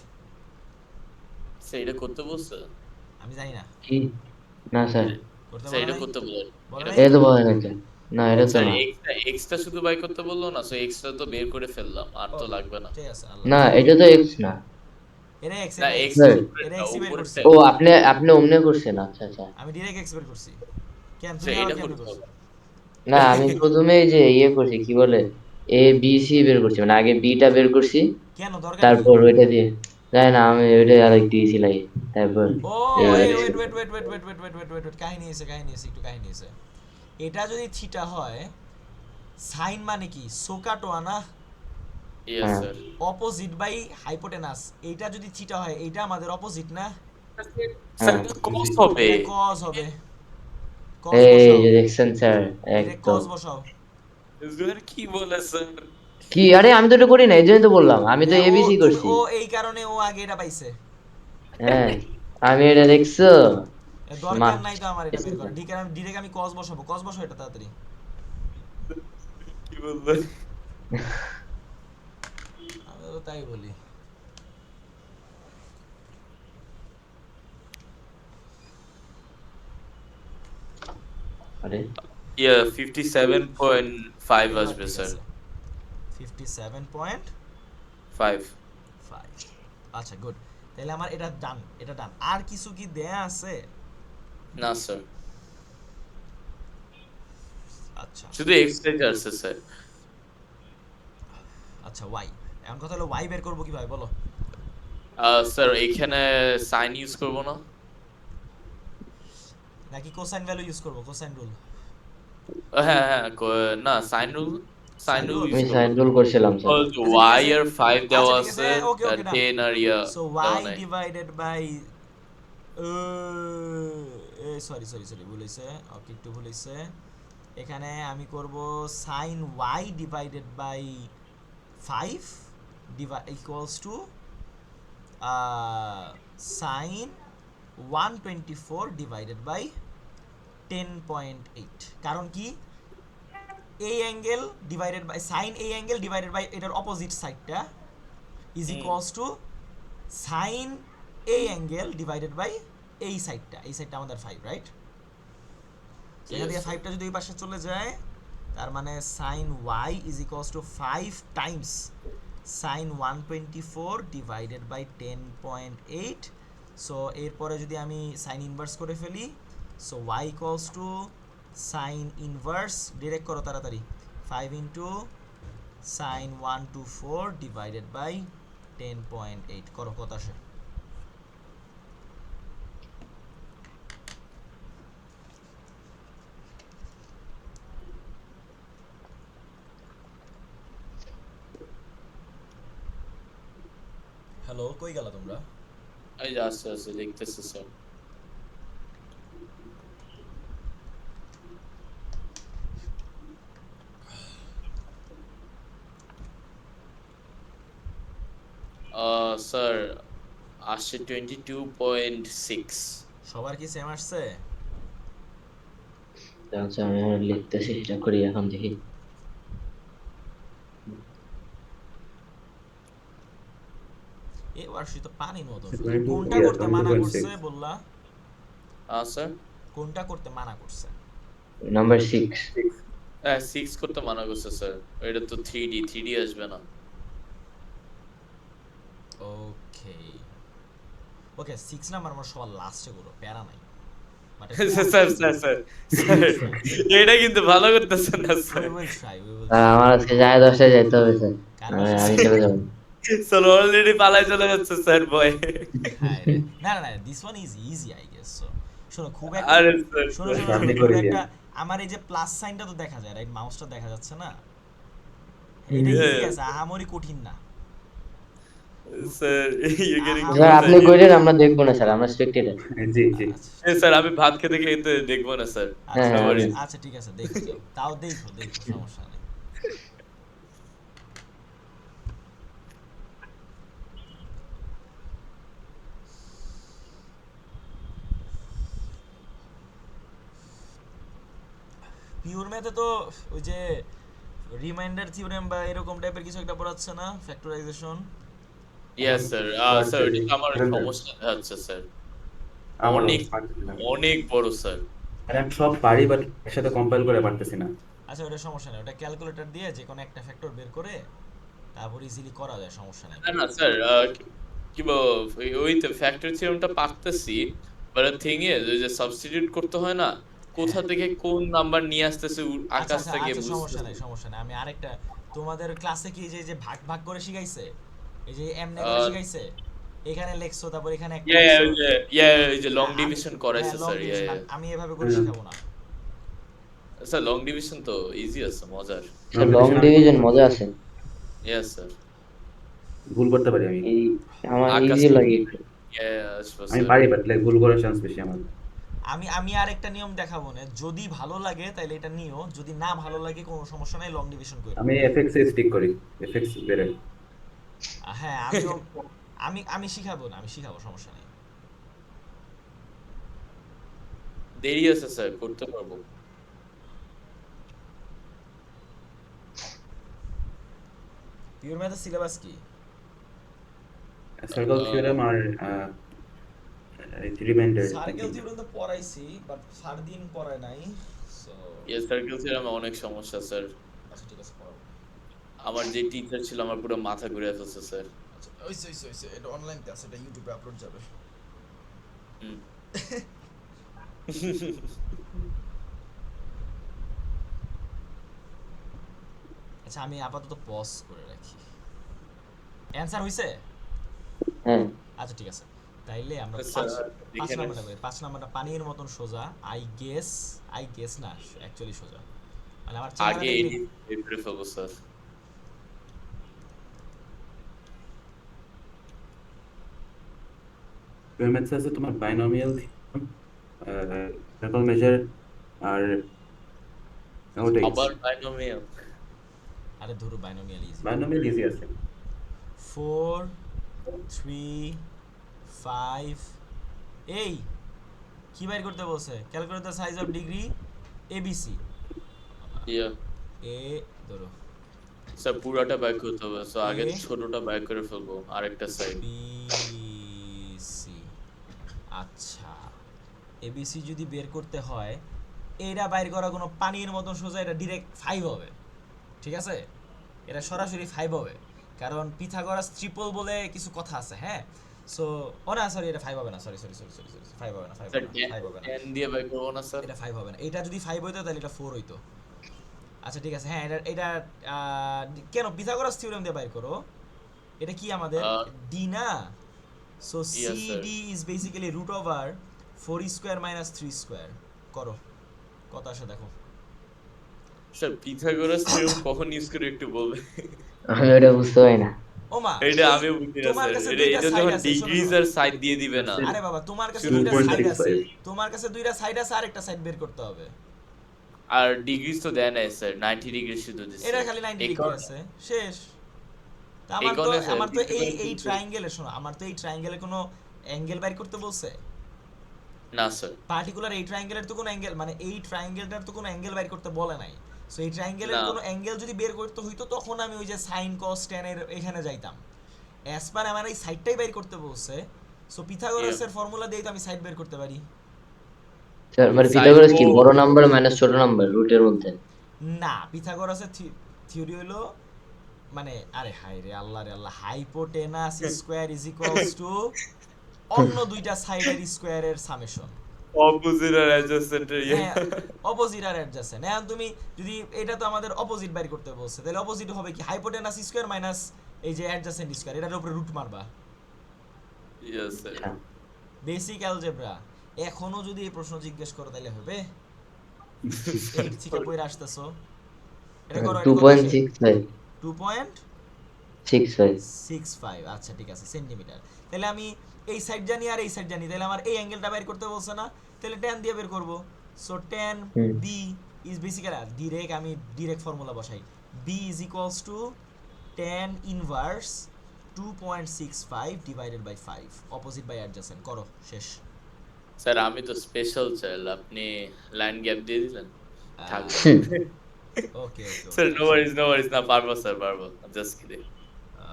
Sir এটা করতে বলছে আমি জানি না কি না স্যার করতে স্যার বলা এটা নাই? করতে বলে বলা এটা নাই? এটা তো বলে না কেন? না এটা তো স্যার না এক্সট্রা শুধু বাই করতে বললো না, সো এক্সট্রা তো বের করে ফেললাম, আর তো Okay, লাগবে না। ঠিক আছে আল্লাহ না এটা তো এক্স না এটা x না এটা x এক্স স্যার এটা x বের করছি ও আপনি অমনে করছেন আচ্ছা আচ্ছা আমি ডাইরেক্ট x বের করছি কেন স্যার তুমি আবার এটা কেমনে করতে করছো হবে। না আমি প্রথমে যে ইয়ে করছি কি বলে এ বি সি বের করছি মানে আগে বিটা বের করছি কেন দরকার কি তারপর ওইটা দিয়ে জানি না আমি ওইটা আরেক দিয়েছি লাই তারপর ও এ, ওয়েট কাহিনী আছে একটু কাহিনী আছে এটা যদি থিটা হয় সাইন মানে কি সোকাটোয়া না ইয়েস হ্যাঁ। স্যার অপোজিট বাই হাইপোটেনাস এইটা যদি থিটা হয় এইটা আমাদের অপোজিট না স্যার কস হবে এটা cos হবে cos এই বসাও যে দেখছেন স্যার এটা একদম cos বসাও স্যার কি বলে স্যার কি আরে আমি তো এটা করি না এই জন্যই তো বললাম আমি তো হ্যাঁ, এবিসি করছি ও এই কারণে ও আগে এটা পাইছে হ্যাঁ আমি এটা দেখছো দরকার নাই তো আমার এটা বের করা ডিরেক্ট আমি cos বসাবো cos বসাও এটা তাড়াতাড়ি কি বলবে আমি তো তাই বলি আরে ইয়া 57.5 আসবে স্যার 57.5 আচ্ছা গুড তাহলে আমার এটা ডান আর কিছু কি দেয়া আছে না স্যার আচ্ছা শুধু এক্সট্রা আছে স্যার আচ্ছা y এখন কথা হলো y বের করব কিভাবে বলো স্যার এখানে সাইন ইউজ করব না নাকি কোসাইন ভ্যালু ইউজ করব কোসাইন রুল হ্যাঁ হ্যাঁ না সাইন রুল rule? ইউজ আমি করব সাইন রুল করছিলাম স্যার y এর 5 দেওয়া আচ্ছা, ঠিক আছে আছে, okay, okay, done. 10 আর ইয়া So দেওয়া y নাই। divided by সরি ভুল হইছে ওকে একটু ভুল হইছে এখানে আমি করব sin y divided by 5 equals to sin 124 divided by 10.8 কারণ কি এই অ্যাঙ্গেল ডিভাইডেড বাই sin এই অ্যাঙ্গেল ডিভাইডেড বাই এটার অপোজিট সাইডটা ইজ ইকুয়ালস টু sin এই অ্যাঙ্গেল ডিভাইডেড বাই এই সাইডটা আমাদের 5 রাইট এখান থেকে 5টা যদি এই পাশে চলে যায় তার মানে sin y is equals to 5 times sin 124 divided by 10.8 so এরপরে যদি আমি sin ইনভার্স করে ফেলি so y equals to sin inverse direct করো তাড়াতাড়ি 5 ইনটু sin 124 ডিভাইডেড বাই 10.8 করো কত আসে হ্যালো কই গেলা তোমরা এই যে আস্তে দেখতেছি স্যার স্যার আসছে 22.6 সবার কি সেম আসছে আচ্ছা আমি এখন লিখতেছি এটা করি এখন দেখি এই ওয়ার্কশিট তো পানির মতো 22, কোনটা yeah, করতে মানা 22.6 করছে বললা স্যার কোনটা করতে মানা করছে নাম্বার 6 হ্যাঁ 6 করতে মানা করছে স্যার এটা তো 3D আসবে না ওকে ওকে 6 নাম্বার আমার সবার লাস্টে করো প্যারা নাই বাট স্যার এটা কিন্তু ভালো করতেছেন না স্যার we will try আমার আজকে যায় 10টায় যাইতে হবে স্যার আমি চলে যাব স্যার অলরেডি পালাই চলে যাচ্ছে স্যার ভয় না this one is easy I guess so শোনো খুব একটা আরে স্যার শোনো শান্তি খুব করে একটা দিয়া। আমার এই যে প্লাস সাইনটা তো দেখা যায় রাইট মাউসটা দেখা যাচ্ছে না এটা Yeah. ইজি আছে, আহামরি কঠিন না। Sir you getting to sir much আপনি কইলেন আমরা দেখবো না স্যার, আমরা স্পেক্টেটর। জি জি। আচ্ছা স্যার আমি ভাত খেতে খেতে দেখবো না স্যার। হ্যাঁ, আচ্ছা No হ্যাঁ, আচ্ছা, worries. আচ্ছা ঠিক আছে, দেখো যাও, তাও দেখো দেখো, সমস্যা নেই। পিওর ম্যাথে তো ওই যে রিমাইন্ডার থিওরেম বা এরকম টাইপের কিছু একটা পড়াচ্ছে না, ফ্যাক্টরাইজেশন। Yes sir. স্যার ওটা তো আমার সমস্যা হচ্ছে স্যার। আমারও অনেক পারতেছি না। অনেক বড় স্যার। আর আমি সব পারি বাট একসাথে কম্পাইল করে পারতেছি না। আচ্ছা ওটা সমস্যা নেই, ওটা ক্যালকুলেটর দিয়ে যে কোনো একটা ফ্যাক্টর বের করে তারপর ইজিলি করা যায়, সমস্যা নেই। না না স্যার কি ওই তো ফ্যাক্টর থিওরেমটা পারতেছি, বাট দ্য থিং ইজ ওই যে সাবস্টিটিউট করতে হয় না, কোথা থেকে কোন নাম্বার নিয়ে আসতেছে আচ্ছা আকাশ আচ্ছা থেকে আচ্ছা, সমস্যা বুঝতেছি নেই না। সমস্যা নেই, আমি আরেকটা, তোমাদের ক্লাসে কি যে ভাগ ভাগ করে শিখাইছে, এই যে এমনে করে শিখাইছে, এখানে লেখছো তারপর এখানে একটা লেখছো। ওই যে লং হ্যাঁ, ডিভিশন হ্যাঁ করাইছে লং স্যার। ডিভিশন আমি এভাবে করে হুম। শিখাবো না। স্যার লং ডিভিশন তো ইজি আছে, মজার। স্যার লং ডিভিশন মজা আছে, ইয়েস স্যার। ভুল করতে পারি আমি। এই আমার আকাশ ইজি লাগে। ইয়েস আমি স্যার। পারি বাট লাইক ভুল করার চান্স বেশি আমার। আমি আমি আরেকটা নিয়ম দেখাবো না, যদি ভালো লাগে তাহলে এটা নিও, যদি না ভালো লাগে কোনো সমস্যা নাই, লং ডিভিশন করো। আমি এফএক্স এ স্টিক করি, এফএক্স বেরে। হ্যাঁ আমিও, আমি আমি শিখাবো না, আমি শিখাবো, সমস্যা নেই। দেরি আছে স্যার, করতে পারবো। পিওর ম্যাথের সিলেবাস কি? সার্কেল থিওরেম আর রিমাইন্ডার। সার্কেল থিওরেম তো পড়াইছি, বাট 4 দিন পড়ায় নাই, সো ইয়েস সার্কেল থিওরেমে অনেক সমস্যা স্যার। আচ্ছা ঠিক আছে পড়াবো। আমার যে টিচার ছিল আমার পুরো মাথা ঘুরে ফেলছে স্যার। আচ্ছা ওইসে এটা অনলাইনে আছে, এটা ইউটিউবে আপলোড যাবে। হুম। আচ্ছা আমি আপাতত পজ করে রাখি। অ্যানসার হইছে? হ্যাঁ আচ্ছা ঠিক আছে, তাইলে আমরা স্যার, 5 এখানে নাম্বারটা করি। 5 নাম্বারটা পানির মতন সোজা, আই গেস না অ্যাকচুয়ালি সোজা, মানে আমার চেহারা আগে দেখলে। এডিট করে ফেলবো স্যার। ম্যাথস আছে তোমার বাইনোমিয়াল, সার্কেল মেজার আর ওটাই। আবার বাইনোমিয়াল। আরে ধরো বাইনোমিয়াল ইজি। বাইনোমিয়াল ইজি আছে। 4 3 5, এই কি বাইর করতে বলছে? Calculate the size of degree ABC. Yeah A ধরো স্যার পুরোটা বাইক করতে হবে, সো আগে এ ছোটটা বাইক করে ফেলবো আরেকটা সাইড। বিসি। আচ্ছা এবিসি যদি বের করতে হয়, এটা বাইর করা কোনো পানির মতন সোজা, এটা ডিরেক্ট 5 হবে, ঠিক আছে? এটা সরাসরি 5 হবে, কারণ পিথাগোরাস ট্রিপল বলে কিছু কথা আছে, হ্যাঁ। সো ও না সরি, এটা 5 হবে না, সরি 5 হবে না, 5 স্যার হবে না, 5 হবে না, 10 দিয়ে বাইক করবো না স্যার? এটা 5 হবে না। এটা যদি 5 হইতো তাহলে এটা 4 হইতো। আচ্ছা ঠিক আছে, হ্যাঁ এটা এটা কেন পিথাগোরাস থিওরেম দিয়ে বাইর করো, এটা কি আমাদের ডি না? So Yes, sir. CD is basically root over 4 square minus 3 square. করো কত আসে দেখো। স্যার পিথাগোরাস থিওরেম কখন ইউজ করে একটু বলবে? আমি ওটা বুঝতে পারি না। ওমা এটা আমি বুঝি না তোমার স্যার। কাছে এটা দুইটা এটা সাইড যখন আছে, শোনো, ডিগ্রিজ শোনো। আর সাইড দিয়ে দিবে না। আরে বাবা তোমার কাছে Two দুইটা point সাইড six আছে, five. তোমার কাছে দুইটা সাইড আছে, আরেকটা সাইড বের করতে হবে। আর ডিগ্রিজ তো দেয় নাই স্যার, 90 ডিগ্রি শুধু দিছে। এটা খালি 90 ডিগ্রি কারণে- আছে, শেষ। তা এই কারণে স্যার, আমার তো এই পিথাগোরাস ট্রায়াঙ্গেলে, শোনো, আমার তো এই ট্রায়াঙ্গেলে কোনো অ্যাঙ্গেল বাইর করতে বলছে? না স্যার। পার্টিকুলার এই ট্রায়াঙ্গেলের তো কোনো অ্যাঙ্গেল, মানে এই ট্রায়াঙ্গেলটার তো কোনো অ্যাঙ্গেল বাইর করতে বলে নাই। সো এই ট্রায়াঙ্গেলের না। কোনো অ্যাঙ্গেল যদি বের করতে হইতো তখন আমি ওই যে সাইন কস ট্যান এর এখানে যাইতাম। অ্যাজ পার আমার এই সাইডটাই বের করতে বলছে, সো পিথাগোরাসের ফর্মুলা দিয়েই তো আমি সাইড বের করতে পারি। স্যার মানে Side পিথাগোরাস কি four. বড় নাম্বার মাইনাস ছোট নাম্বার রুটের মধ্যে? না, পিথাগোরাসের থিওরি হলো, মানে আরে হাই রে আল্লাহ রে Allah, hypotenuse square is equals to অন্য দুইটা সাইডের স্কয়ারের সামেশন। অপোজিট আর অ্যাডজাসেন্ট হ্যাঁ অপোজিট আর অ্যাডজাসেন্ট। এখন তুমি যদি এটা তো আমাদের অপোজিট বাইর করতে বলছে, তাহলে অপোজিট হবে কি হাইপোটেনাস স্কয়ার মাইনাস এই যে অ্যাডজাসেন্ট স্কয়ার, এটার উপরে রুট মারবা। Yes sir. আচ্ছা বেসিক অ্যালজেব্রা। এখনো যদি এই প্রশ্ন জিজ্ঞেস করো তাহলে হবে? 8 থেকে পড়ে আসতেছো, এটা করো, এটা কত আসে? 2.65 6.5 2.65, আচ্ছা ঠিক আছে, সেন্টিমিটার। তাহলে আমি এই সাইড জানি আর এই সাইড জানি, তাহলে আমার এই অ্যাঙ্গেলটা বের করতে বলছে না, তাহলে tan দিয়ে বের করব। So tan hmm b is basically, আমি ডিরেক্ট ফর্মুলা বসাই, b is equals to tan inverse 2.65 divided by 5 opposite by adjacent, করো শেষ। স্যার আমি তো স্পেশাল চাইল্ড, আপনি লাইন গ্যাপ দিয়ে দিলেন, থাক। Okay okay sir okay no worries, no worries, না পারবো স্যার, পারবো, জাস্ট কিডিং।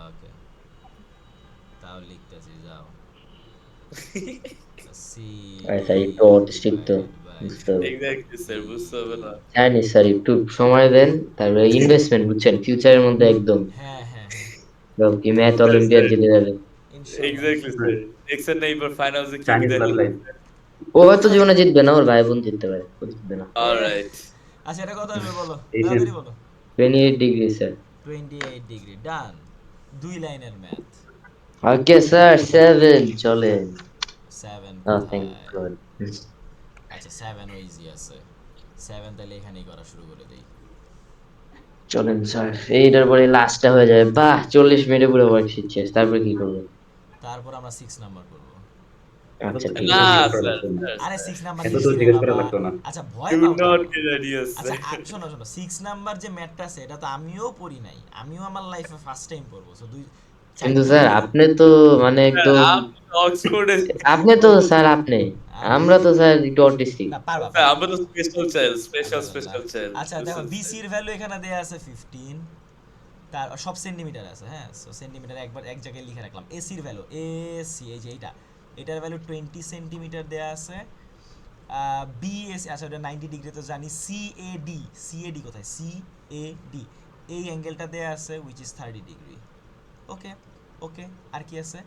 ওকে, তাও লিখতেছি, যাও। c আচ্ছা d একটু অটিস্টিক তো ডিভাইডেড বাই বুঝতে হবে এক্স্যাক্টলি স্যার, বুঝতে হবে না। জানি স্যার একটু সময় দেন তারপরে ইনভেস্টমেন্ট বুঝছেন ফিউচারের মধ্যে একদম হ্যাঁ হ্যাঁ হ্যাঁ, কি ম্যাথ স্যার অলিম্পিয়াড স্যার জিতে যাবে ইনশাআল্লাহ এক্স্যাক্টলি স্যার, দেখছেন না এইবার ফাইনালসে কি চাইনিজ লাভ দেখলেন? লাইফ। ও হয়তো জীবনে জিতবে না ওর ভাই বোন জিততে পারে ও জিতবে না অলরাইট, আচ্ছা এটা কত আসবে বলো, এই যে তাড়াতাড়ি বলো। 28 ডিগ্রি স্যার 28 ডিগ্রি, ডান। 2 লাইনের ম্যাথ। ওকে স্যার 7 চলেন 7 ও থ্যাংক কোথায়? গড আচ্ছা 7 ও ইজি আছে, 7 তাহলে এখানেই করা শুরু করে দেই। চলেন স্যার এইটার পরে লাস্টটা হয়ে যাবে বাহ 40 মিনিটে পুরো ওয়ার্কশিট শেষ তারপর কি করবেন তারপর আমরা 6 নাম্বার করব। এত আচ্ছা তো ঠিক না আছে জিজ্ঞেস করা স্যার, লাগতো না, স্যার আরে স্যার 6 নাম্বার এত তো ইজি রে জিজ্ঞেস করা বাবা। লাগতো না। আচ্ছা ভয় ডু পাও কেন? নট গেট আইডিয়াস আচ্ছা স্যার। শোনো শোনো, 6 নাম্বার যে ম্যাথটা আছে এটা তো আমিও পড়ি নাই, আমিও আমার লাইফে ফার্স্ট টাইম পড়বো। সো দুই কিন্তু চারটা স্যার দিয়ে আপনি তো মানে স্যার একদম আপনি অক্সফোর্ডে, আপনি তো স্যার আপনি আমি আমরা তো স্যার একটু অটিস্টিক না, পারবা স্যার পারবা আমরা তো স্পেশাল চাইল্ড, স্পেশাল আলহামদুলিল্লাহ। স্পেশাল চাইল্ড, আচ্ছা দেখো বিসির ভ্যালু এখানে দেয়া আছে 15, তার সব সেন্টিমিটার আছে, হ্যাঁ। সো সেন্টিমিটার একবার এক জায়গায় লিখে রাখলাম। এসির ভ্যালু, এসি এই যে এইটা, এটার ভ্যালু 20 সেন্টিমিটার দেয়া আছে। বিএসি, আচ্ছা ওটা 90 ডিগ্রি তো জানি। সিএডি, সিএডি কোথায়? সিএডি এই অ্যাঙ্গেলটা দেয়া আছে উইচ ইজ 30 ডিগ্রি। ওকে ওকে, আর কি আছে?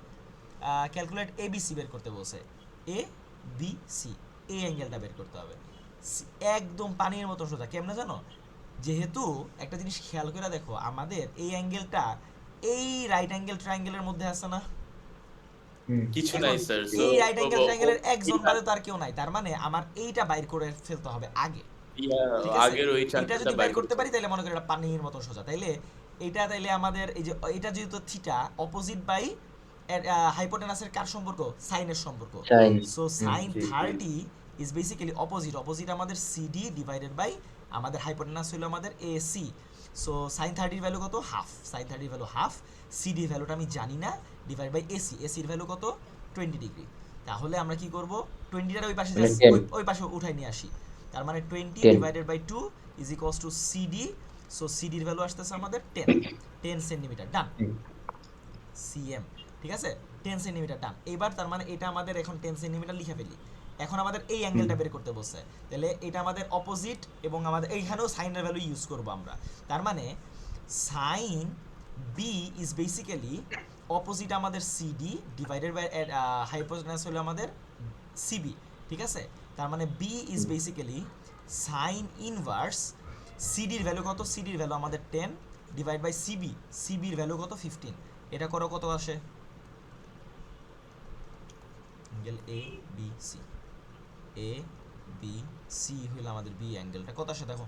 ক্যালকুলেট এবিসি বের করতে বলছে, এ বি সি, এই অ্যাঙ্গেলটা বের করতে হবে। একদম পানির মতো সোজা, কেমনে জানো? যেহেতু একটা জিনিস খেয়াল করে দেখো, আমাদের এই অ্যাঙ্গেলটা এই রাইট অ্যাঙ্গেল ট্রায়াঙ্গেলের মধ্যে আছে না? কিছু এখন নাই স্যার। সো এই রাইট অ্যাঙ্গেল ট্রায়াঙ্গেলের একজন বাদে তো আর কেউ নাই, তার মানে আমার এইটা বাইর করে ফেলতে হবে আগে, ঠিক আছে? আগের ওই এটা চারটা যদি বাইর বের করতে করতে পারি হবে। তাহলে মনে করি এটা পানির মতো সোজা, তাইলে এটা তাইলে আমাদের এই যে এটা যেহেতু থিটা, অপোজিট বাই হাইপোটেনাসের কার সম্পর্ক? সাইনের সম্পর্ক। সাইন সো সাইন জি, জি। 30 ইজ বেসিক্যালি অপোজিট, অপোজিট আমাদের সিডি ডিভাইডেড বাই আমাদের হাইপোটেনাস হলো আমাদের এসি। সো সাইন 30 ভ্যালু কত? Half. Sine 30 value half, CD ভ্যালুটা আমি জানি না, ডিভাইড বাই এসি, এসির ভ্যালু কত? 20 ডিগ্রি। তাহলে আমরা কি করব? 20টার ওই পাশে মানে জাস্ট 10 ওই পাশে উঠাই নিয়ে আসি। তার মানে 20 10 divided by 2 is equals to CD. So সিডির ভ্যালু আসতেছে আমাদের 10 সেন্টিমিটার, ডান। সিএম, ঠিক আছে, 10 সেন্টিমিটার ডান। এবার তার মানে এটা আমাদের এখন 10 সেন্টিমিটার লিখে ফেলি। এখন আমাদের এই অ্যাঙ্গেলটা বের করতে বলছে, তাহলে এটা আমাদের অপোজিট, এবং আমাদের এইখানেও সাইনের ভ্যালু ইউজ করব আমরা। তার মানে sine B is basically opposite আমাদের সিডি ডিভাইডেড বাই হাইপোটেনাস হলো আমাদের সিবি, ঠিক আছে? তার মানে B is basically sine inverse, সিডির ভ্যালু কত? সিডির ভ্যালু আমাদের 10 ডিভাইড বাই সিবি, সিবির ভ্যালু কত? 15। এটা করো কত আসে? Angle A B C, A B C হইলো আমাদের বি অ্যাঙ্গেলটা, কত আসে দেখো?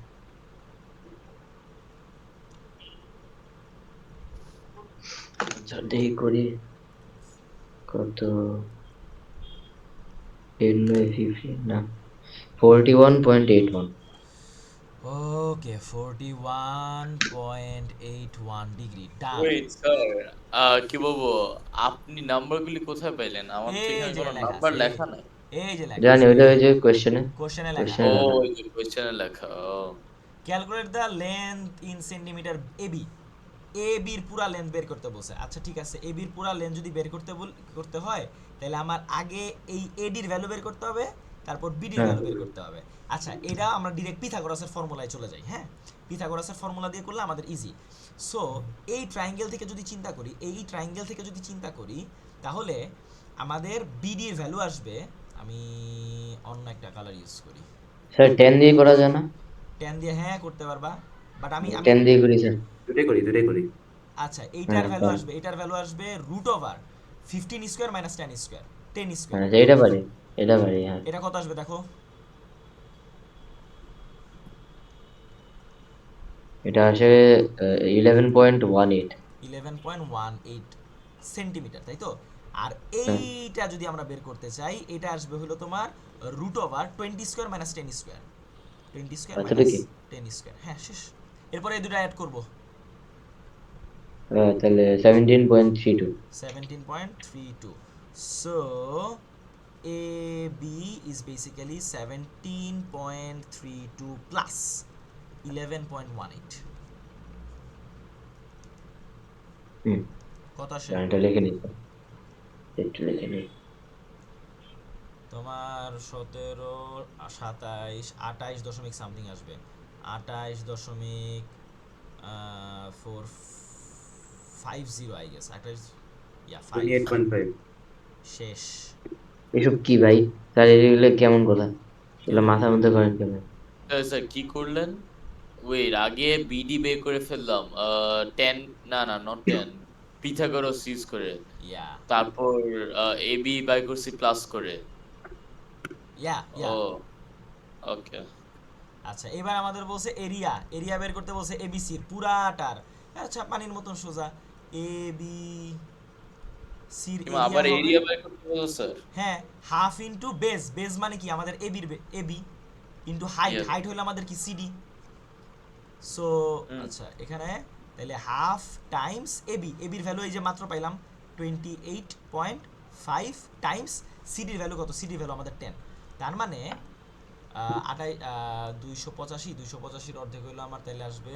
আচ্ছা দেখি করি কত 10 বাই 15 না 41.81 ওকে 41.81 ডিগ্রি, ডান। ওয়েট স্যার, কি বলবো, আপনি নাম্বারগুলি কোথায় পাইলেন? আমার তো এই এখানে যে কোনো লেখা নাম্বার আছে, লেখা নাই। এই যে লেখা জানি আছে, ওইটা ওই যে কোশ্চেনে কোশ্চেনে লেখা। ও, কোশ্চেনে লেখা ওই যে কোশ্চেনে লেখা। ও calculate the length in centimetre AB, A বির পুরা লেন্থ বের করতে বলছে। আচ্ছা ঠিক আছে, এ বির পুরা লেন্থ যদি বের করতে হয়, তাহলে আমার আগে এই এডির ভ্যালু বের করতে হবে, তারপর বিডির হ্যাঁ ভ্যালু বের করতে হবে। আচ্ছা এটা আমরা ডিরেক্ট পিথাগোরাসের ফর্মুলায় চলে যাই, হ্যাঁ। পিথাগোরাসের ফর্মুলা দিয়ে করলে আমাদের ইজি। সো এই ট্রায়াঙ্গেল থেকে যদি চিন্তা করি, তাহলে আমাদের বিডির ভ্যালু আসবে, আমি অন্য একটা কালার ইউজ করি, স্যার 10 দিয়ে করা যায় না 10 দিয়ে, হ্যাঁ করতে পারবা, বাট আমি 10 দিয়ে করি স্যার দুটাই করি। আচ্ছা হ্যাঁ এইটার ভ্যালু আসবে root over 15 square minus 10 square, 10 square. হ্যাঁ এটা পারি হ্যাঁ এটা কত আসবে দেখো? এটা আসে 11.18। 11.18 সেন্টিমিটার, তাই তো? আর হ্যাঁ, এইটা যদি আমরা বের করতে চাই, এটা আসবে হলো তোমার root over 20 square minus 10 square, 20 square এতটা মাইনাস কি? 10 স্কোয়ার। হ্যাঁ, শেষ। এরপরে এই দুটো অ্যাড করবো, তাহলে 17.32। 17.32. So AB is basically 17.32 plus 11.18. হুম, কত আসে? এটা লিখে নিতে, একটু লিখে নিই। তোমার 17, 27, 28 সামথিং আসবে, 28.450 আই গেস, 28, ইয়া 5। 28.5। শেষ। এসব কি ভাই? স্যার এগুলো কেমন কথা? এগুলো মাথার মধ্যে করেন কেমন? স্যার কি করলেন? ওয়েট, আগে বিডি বের করে ফেললাম 10, না না নট 10, পিথাগোরাস ইউজ করে। ইয়া তারপর এবি বাই করছি প্লাস করে। ইয়া ইয়া ও ওকে। আচ্ছা, এবার আমাদের বলছে এরিয়া, এরিয়া বের করতে বলছে এবিসির পুরাটার। আচ্ছা, পানির মতন সোজা। এ বি সির কিংবা এরিয়া আবার হবে, এরিয়া বাই করতে বলো স্যার? হ্যাঁ, হাফ ইন্টু বেস, বেস মানে কি আমাদের এবির AB, into height, yes. Height হলো আমাদের কি সিডি। So hmm. আচ্ছা, এখানে তাহলে হাফ টাইমস এবি, এবির ভ্যালু এই যে মাত্র পাইলাম 28.5 টাইমস সিডির ভ্যালু কত, সিডির ভ্যালু আমাদের 10। তার মানে 285, 285-র অর্ধেক হইলো আমার, তাহলে আসবে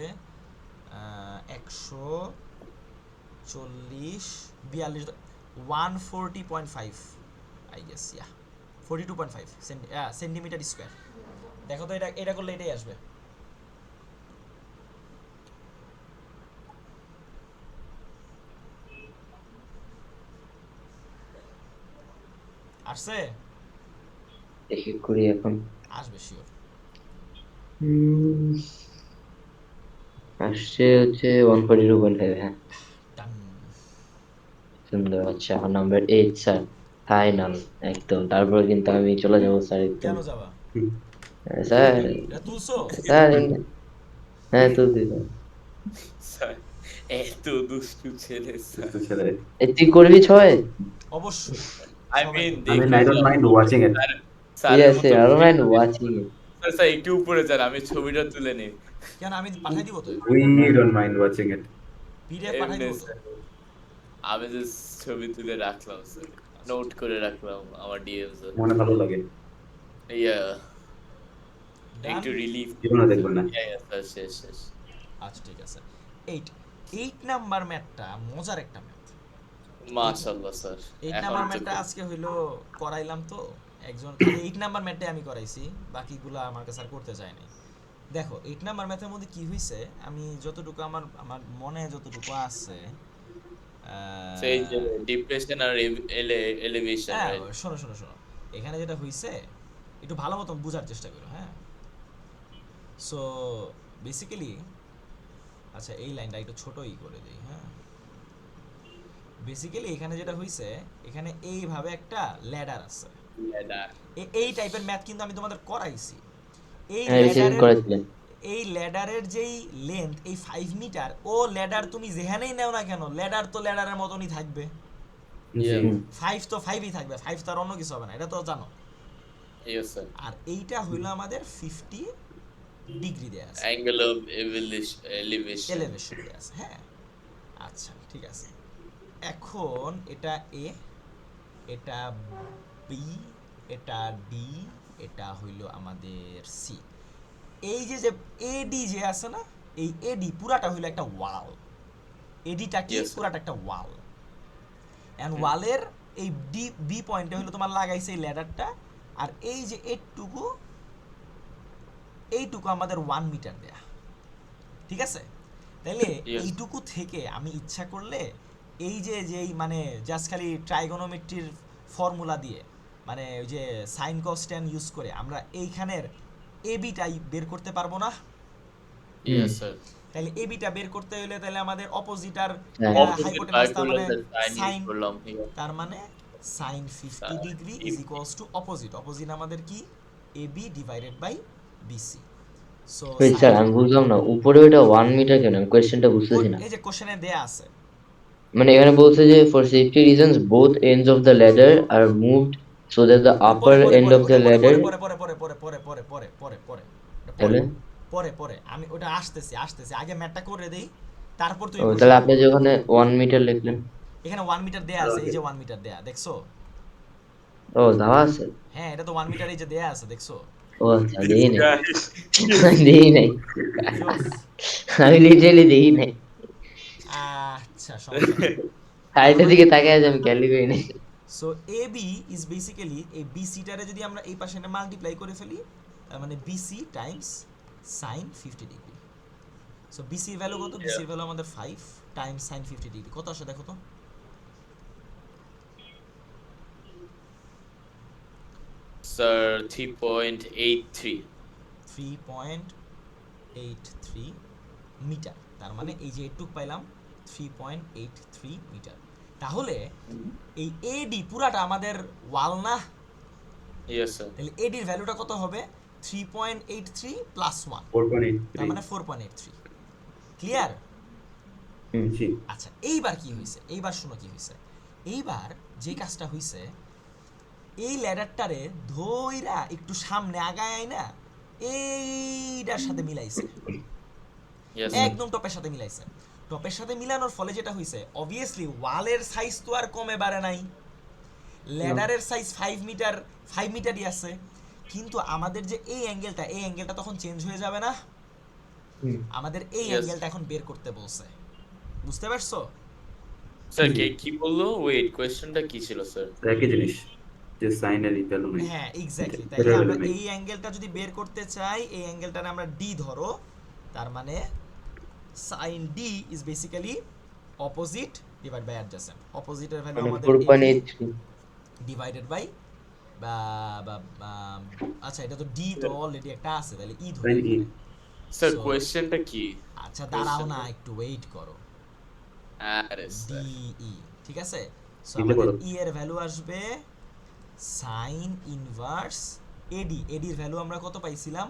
140, 42, 140.5 I guess, yeah 42.5 centimetre square. দেখো তো, এটা এটা করলে এটাই আসবে। আসছে? দেখি করি এখন। আসবে শিওর। হুম, আসছে হচ্ছে 142.5। হ্যাঁ, ডান। সুন্দর। আচ্ছা, নাম্বার 8 স্যার, ফাইনাল একদম। তারপর কিন্তু আমি চলে যাবো স্যার একদম। কেন যাবা? স্যার, এটা তুলছো? স্যার হ্যাঁ তুলছি স্যার। স্যার এত দুষ্টু ছেলে স্যার। দুষ্টু ছেলে। তুই করবি 6? অবশ্যই, আই সবাই মিন করবে। I mean, দেখে I don't যান। mind watching it. স্যার, স্যারের ইয়েস, মতো I don't mind watching it. Sir, sir একটু উপরে যান, আমি ছবিটা তুলে নিই। কেন, আমি পাঠাই দিব তো, We don't mind watching it. PDF পাঠাই এমনি দিব তো। স্যার, আমি জাস্ট ছবি তুলে রাখলাম স্যার, নোট করে রাখলাম আমার ডিএমস এ। মনে ভালো লাগে। ইয়া, ডান। একটু রিলিফ। জীবনে দেখবেন না। ইয়া ইয়া স্যার, শেষ শেষ। আচ্ছা, ঠিক আছে। 8, 8 নাম্বার ম্যাথটা মজার একটা ম্যাথ। মাশাআল্লাহ স্যার, 8 এখন নাম্বার তো ম্যাথটা খুব আজকে হইলো করাইলাম তো, একজন খালি 8 নাম্বার ম্যাথটাই আমি করাইছি, বাকিগুলো আমার কাছে আর করতে চাই নাই। দেখো 8 নাম্বার ম্যাথের মধ্যে কি হইছে, আমি যতটুকু আমার আমার মনে যতটুকু আছে, সেই যে ডিপ্রেশন আর এলিভেশন, হ্যাঁ, রাইট? শোনো শোনো শোনো, এখানে যেটা হইছে একটু ভালো মতন বোঝার চেষ্টা করো, হ্যাঁ। সো বেসিক্যালি, আচ্ছা এই লাইনটা একটু ছোটই করে দিই, হ্যাঁ। বেসিক্যালি এখানে যেটা হইছে, এখানে এইভাবে একটা ল্যাডার আছে। এই টাইপের ম্যাথ কিন্তু আমি তোমাদের করাইছি। এই হ্যাঁ, রিসেন্ট ল্যাডারের, করেছিলেন। এই ল্যাডারের যেই লেন্থ, এই 5 মিটার, ও ল্যাডার তুমি যেখানেই নাও না কেন, ল্যাডার তো ল্যাডারের মতনই থাকবে। জি। Yeah. 5 তো 5ই থাকবে, 5 তো আর অন্য কিছু হবে না, এটা তো জানো। Yes sir. আর এইটা হইলো আমাদের 50 ডিগ্রি দেয়া আছে, অ্যাঙ্গেল অফ এলিভেশন। এলিভেশন দেয়া আছে, হ্যাঁ। আচ্ছা, ঠিক আছে। এখন এটা এ, এটা বি, এটা ডি, এটা হইলো আমাদের সি। এই যে যে এডি যে আছে না, এই এডি পুরাটা হইলো একটা ওয়াল। এডিটা কি? Yes, sir. পুরাটা একটা ওয়াল। এন্ড ওয়ালের এই ডি বি পয়েন্টে হইলো তোমার লাগাইছে এই ল্যাডারটা, আর এই যে এইটুকু, এইটুকু আমাদের 1 মিটার দেয়া, ঠিক আছে? তাইলে Yes. এইটুকু থেকে আমি ইচ্ছা করলে এই যে যেই মানে জাস্ট খালি ট্রাইগোনোমেট্রির ফর্মুলা দিয়ে, মানে ওই যে সাইন কস ট্যান ইউজ করে আমরা এইখানের এবিটাই বের করতে পারবো না? Yes sir. তাহলে এবিটা বের করতে হলে তাহলে আমাদের অপোজিট আর হ্যাঁ। হাইপোটেনাস, তার মানে সাইন সাইন, করলাম। তার মানে sine 50 degree is equals to opposite. Opposite আমাদের কি? AB divided by BC. So ওই স্যার আমি বুঝলাম না, উপরে ওইটা 1 মিটার কেন? আমি কোয়েশ্চেনটা বুঝতেছি না। এই যে কোশ্চেনে দেয়া আছে, মানে এখানে বলছে যে for safety reasons both ends of the ladder are moved so that the ওটা আপার এন্ড অফ দ্য পরে ল্যাডার। ওটা তাহলে পরে আমি ওটা আসতেছি আগে ম্যাথটা করে দেই, তারপর তুমি ও, তাহলে প্রশ্নটা আপনি করো। যে ওখানে 1 মিটার লিখলেন। এখানে 1 মিটার দেয়া আছে, এই যে 1 মিটার দেয়া দেখছো? ও, দেওয়া আছে। হ্যাঁ, এটা তো 1 মিটার, এই যে দেয়া আছে দেখছো? ও আচ্ছা, This দেখি নাই। guy is দেখি নাই, বুঝছস? আমি লিটারালি দেখি নাই। আচ্ছা, সমস্যা নাই। তার সাইডের মানে দিকে তাকায় আছে, আমি খেয়ালই করি নাই। So A B is basically এই বিসিটারে যদি আমরা এই পাশে মাল্টিপ্লাই করে ফেলি, তার মানে BC times sine 50 degree. So বিসির ভ্যালু কত? বিসির ভ্যালু আমাদের 5 টাইমস সাইন 50 ডিগ্রি, কত আসে দেখো তো? sir 3.83. 3.83 মিটার। তার মানে এই যে এটুক পাইলাম 3.83 মিটার। তাহলে এই এডি পুরাটা আমাদের ওয়াল না? Yes sir. তাহলে এডির ভ্যালুটা কত হবে? 3.83 প্লাস 1, তার 4.83 মানে 4.83। ক্লিয়ার? জি। আচ্ছা, এইবার কি হয়েছে? এইবার শোনো কি হয়েছে। এইবার যে কাজটা হয়েছে, এই ল্যাডারটারে ধইরা একটু সামনে আগায় না, এইটার সাথে মিলাইছে, Yes sir. একদম টপের সাথে মিলাইছে। টপের সাথে মিলানোর ফলে যেটা হয়েছে, অবভিয়াসলি ওয়ালের সাইজ তো আর কমে বাড়ে নাই, ল্যাডারের সাইজ 5 মিটারই আছে, কিন্তু আমাদের যে এই অ্যাঙ্গেলটা তখন চেঞ্জ হয়ে যাবে না? আমাদের এই Yes. অ্যাঙ্গেলটা এখন বের করতে বলছে, বুঝতে পারছো? Sir কে কি বললো? Wait, কোয়েশ্চেনটা কি ছিল স্যার? একই জিনিস, যে সাইন এর ভ্যালু নাই। হ্যাঁ, এক্স্যাক্টলি। এটা তাইলে আমরা value নেই। এই অ্যাঙ্গেলটা যদি বের করতে চাই, এই অ্যাঙ্গেলটারে আমরা ডি ধরো, তার মানে sine D is basically opposite divide by adjacent. অপোজিটের ভ্যালু মানে আমাদের 4.83। ডিভাইডেড বাই বা আচ্ছা, এটা তো ডি তো অলরেডি একটা আছে, তাহলে ই ধরি Sin E। এখানে। স্যার So, কোয়েশ্চেনটা কি? আচ্ছা দাঁড়াও না, Question- একটু ওয়েট করো। আরে স্যার। ডিই, ঠিক আছে? সো দিতে আমাদের পারো। ই এর ভ্যালু আসবে সাইন ইনভার্স এডি। এডির ভ্যালু আমরা কত পাইছিলাম?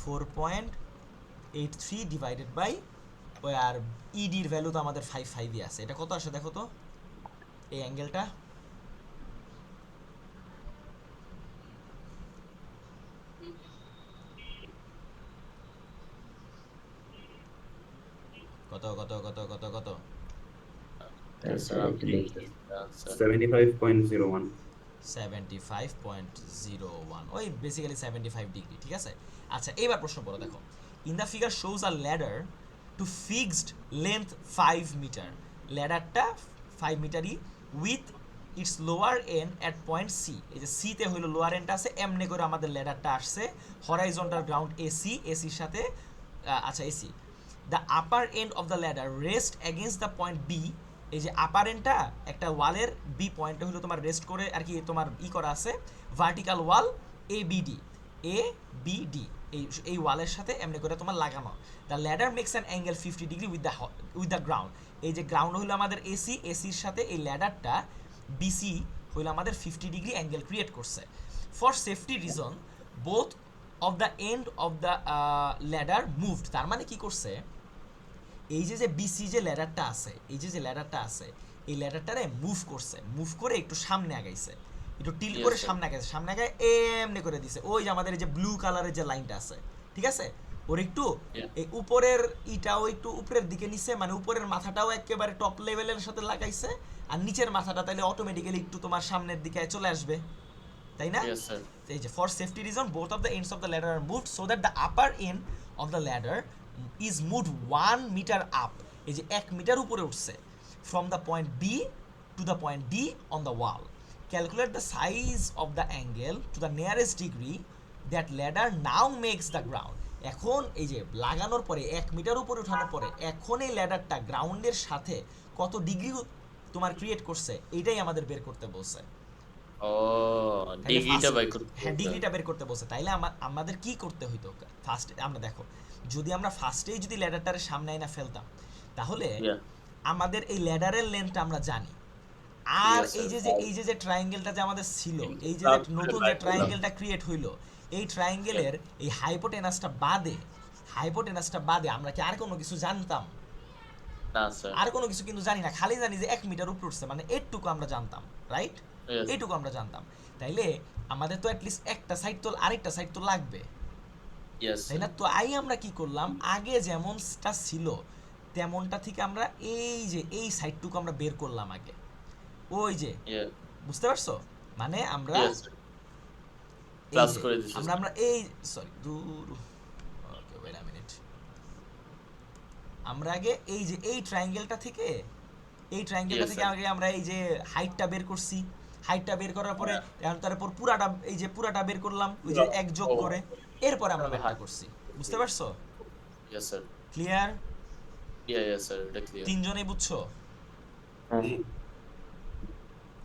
4.83 ডিভাইডেড বাই ওই, আর ইডির ভ্যালু তো আমাদের 5ই আছে। এটা কত আসে দেখো তো এই অ্যাঙ্গেলটা? কত কত কত কত কত? স্যার আপনি আচ্ছা 75.01। 75.01, ওই বেসিক্যালি 75 ডিগ্রি, ঠিক আছে? আচ্ছা, এইবার প্রশ্ন পড়ো, দেখো। In the figure shows a ladder to fixed length 5 metre. ল্যাডারটা 5 মিটারই with its lower end at point C. এই যে সিতে হইলো লোয়ার এন্ড আছে, এমনি করে আমাদের ল্যাডারটা আসছে হরাইজন্টাল গ্রাউন্ড এসির সাথে, আচ্ছা AC. The upper end of the ladder rest against the point B. এই যে আপার এন্ডটা একটা ওয়ালের বি পয়েন্টে হলো তোমার রেস্ট করে আর কি, তোমার করা আছে vertical wall A B D, এই ওয়ালের সাথে এমনি করে তোমার লাগানো। The ladder makes an angle 50 degree with the ground. এই যে গ্রাউন্ড হলো আমাদের এসির সাথে এই ল্যাডারটা বিসি হইলো আমাদের 50 ডিগ্রি অ্যাঙ্গেল ক্রিয়েট করছে। For safety reason both of the end of the ladder moved. তার মানে কি করছে, এই যে বিসি যে ল্যাডারটা আছে, এই যে ল্যাডারটা আছে, এই ল্যাডারটারে মুভ করছে, মুভ করে একটু সামনে আগাইছে, একটু টিল্ট করে সামনে আগাইছে, সামনে আগায় এমনি করে দিছে। ওই যে আমাদের এই যে ব্লু কালারের যে লাইনটা আছে, ঠিক আছে, ওর একটু এই উপরের ইটাও একটু উপরের দিকে নিছে, মানে উপরের মাথাটাও একেবারে টপ লেভেলের সাথে লাগাইছে, আর নিচের মাথাটা তাহলে অটোমেটিক্যালি একটু তোমার সামনের দিকে চলে আসবে, তাই না? Yes sir. এই যে for safety reason both of the ends of the ladder are moved so that the upper end of the ladder is moved 1 metre up. এই যে 1 মিটার উপরে উঠছে from the point B to the point D on the wall. Calculate the size of the angle to the nearest degree that ladder now makes the ground. এখন এই যে লাগানোর পরে 1 metre উপরে ওঠানোর পরে এখন এই ল্যাডারটা গ্রাউন্ডের সাথে কত ডিগ্রি তোমার ক্রিয়েট করছে, এইটাই আমাদের বের করতে বলছে। ও ডিগ্রিটা বাই করতে। হ্যাঁ, ডিগ্রিটা বের করতে বলছে। তাইলে আমাদের কি করতে হইতো? ফার্স্ট আমরা দেখো, যদি আমরা ফার্স্টেই যদি ল্যাডারটারে সামনে আইনা ফেলতাম, তাহলে আমাদের এই ল্যাডারের লেন্থটা আমরা জানি। আর Yes, এই sir. যে ট্রায়াঙ্গেলটা যে আমাদের ছিল, এই যে তারপরে নতুন যে বাই করলাম। ট্রায়াঙ্গেলটা ক্রিয়েট হইলো, এই ট্রায়াঙ্গেলের এই হাইপোটেনাসটা বাদে হাইপোটেনাসটা বাদে আমরা কি আর কোনো কিছু জানতাম? না স্যার। আর কোনো কিছু কিন্তু জানি না, খালি জানি যে 1 মিটার উপরে উঠছে, মানে এইটুকু আমরা জানতাম, রাইট? Yes. এইটুকু আমরা জানতাম। তাইলে আমাদের তো অ্যাটলিস্ট একটা সাইড তো আরেকটা সাইড তো লাগবে, Yes, তাই না? তো আমরা কি করলাম, আগে যেমনটা ছিল তেমনটা থেকে আমরা এই যে এই সাইডটুকু আমরা বের করলাম আগে, ওই যে, Yeah. বুঝতে পারছো? মানে আমরা Yes, sir. এই Plus যে করে দিছি, আমরা আমরা এই সরি দূর, ওকে ওয়েট আ মিনিট, আমরা আগে এই যে এই ট্রায়াঙ্গেলটা থেকে Yes, sir. আগে আমরা এই যে হাইটটা বের করছি, হাইটটা বের করার পরে এখন তারপর পুরাটা এই যে পুরাটা বের করলাম ওই যে এক যোগ করে, এরপর আমরা ম্যাথটা করছি, বুঝতে পারছো? Yes, sir. Clear? Yeah, yes, sir. এটা clear. তিনজনেই বুঝছো? হ্যাঁ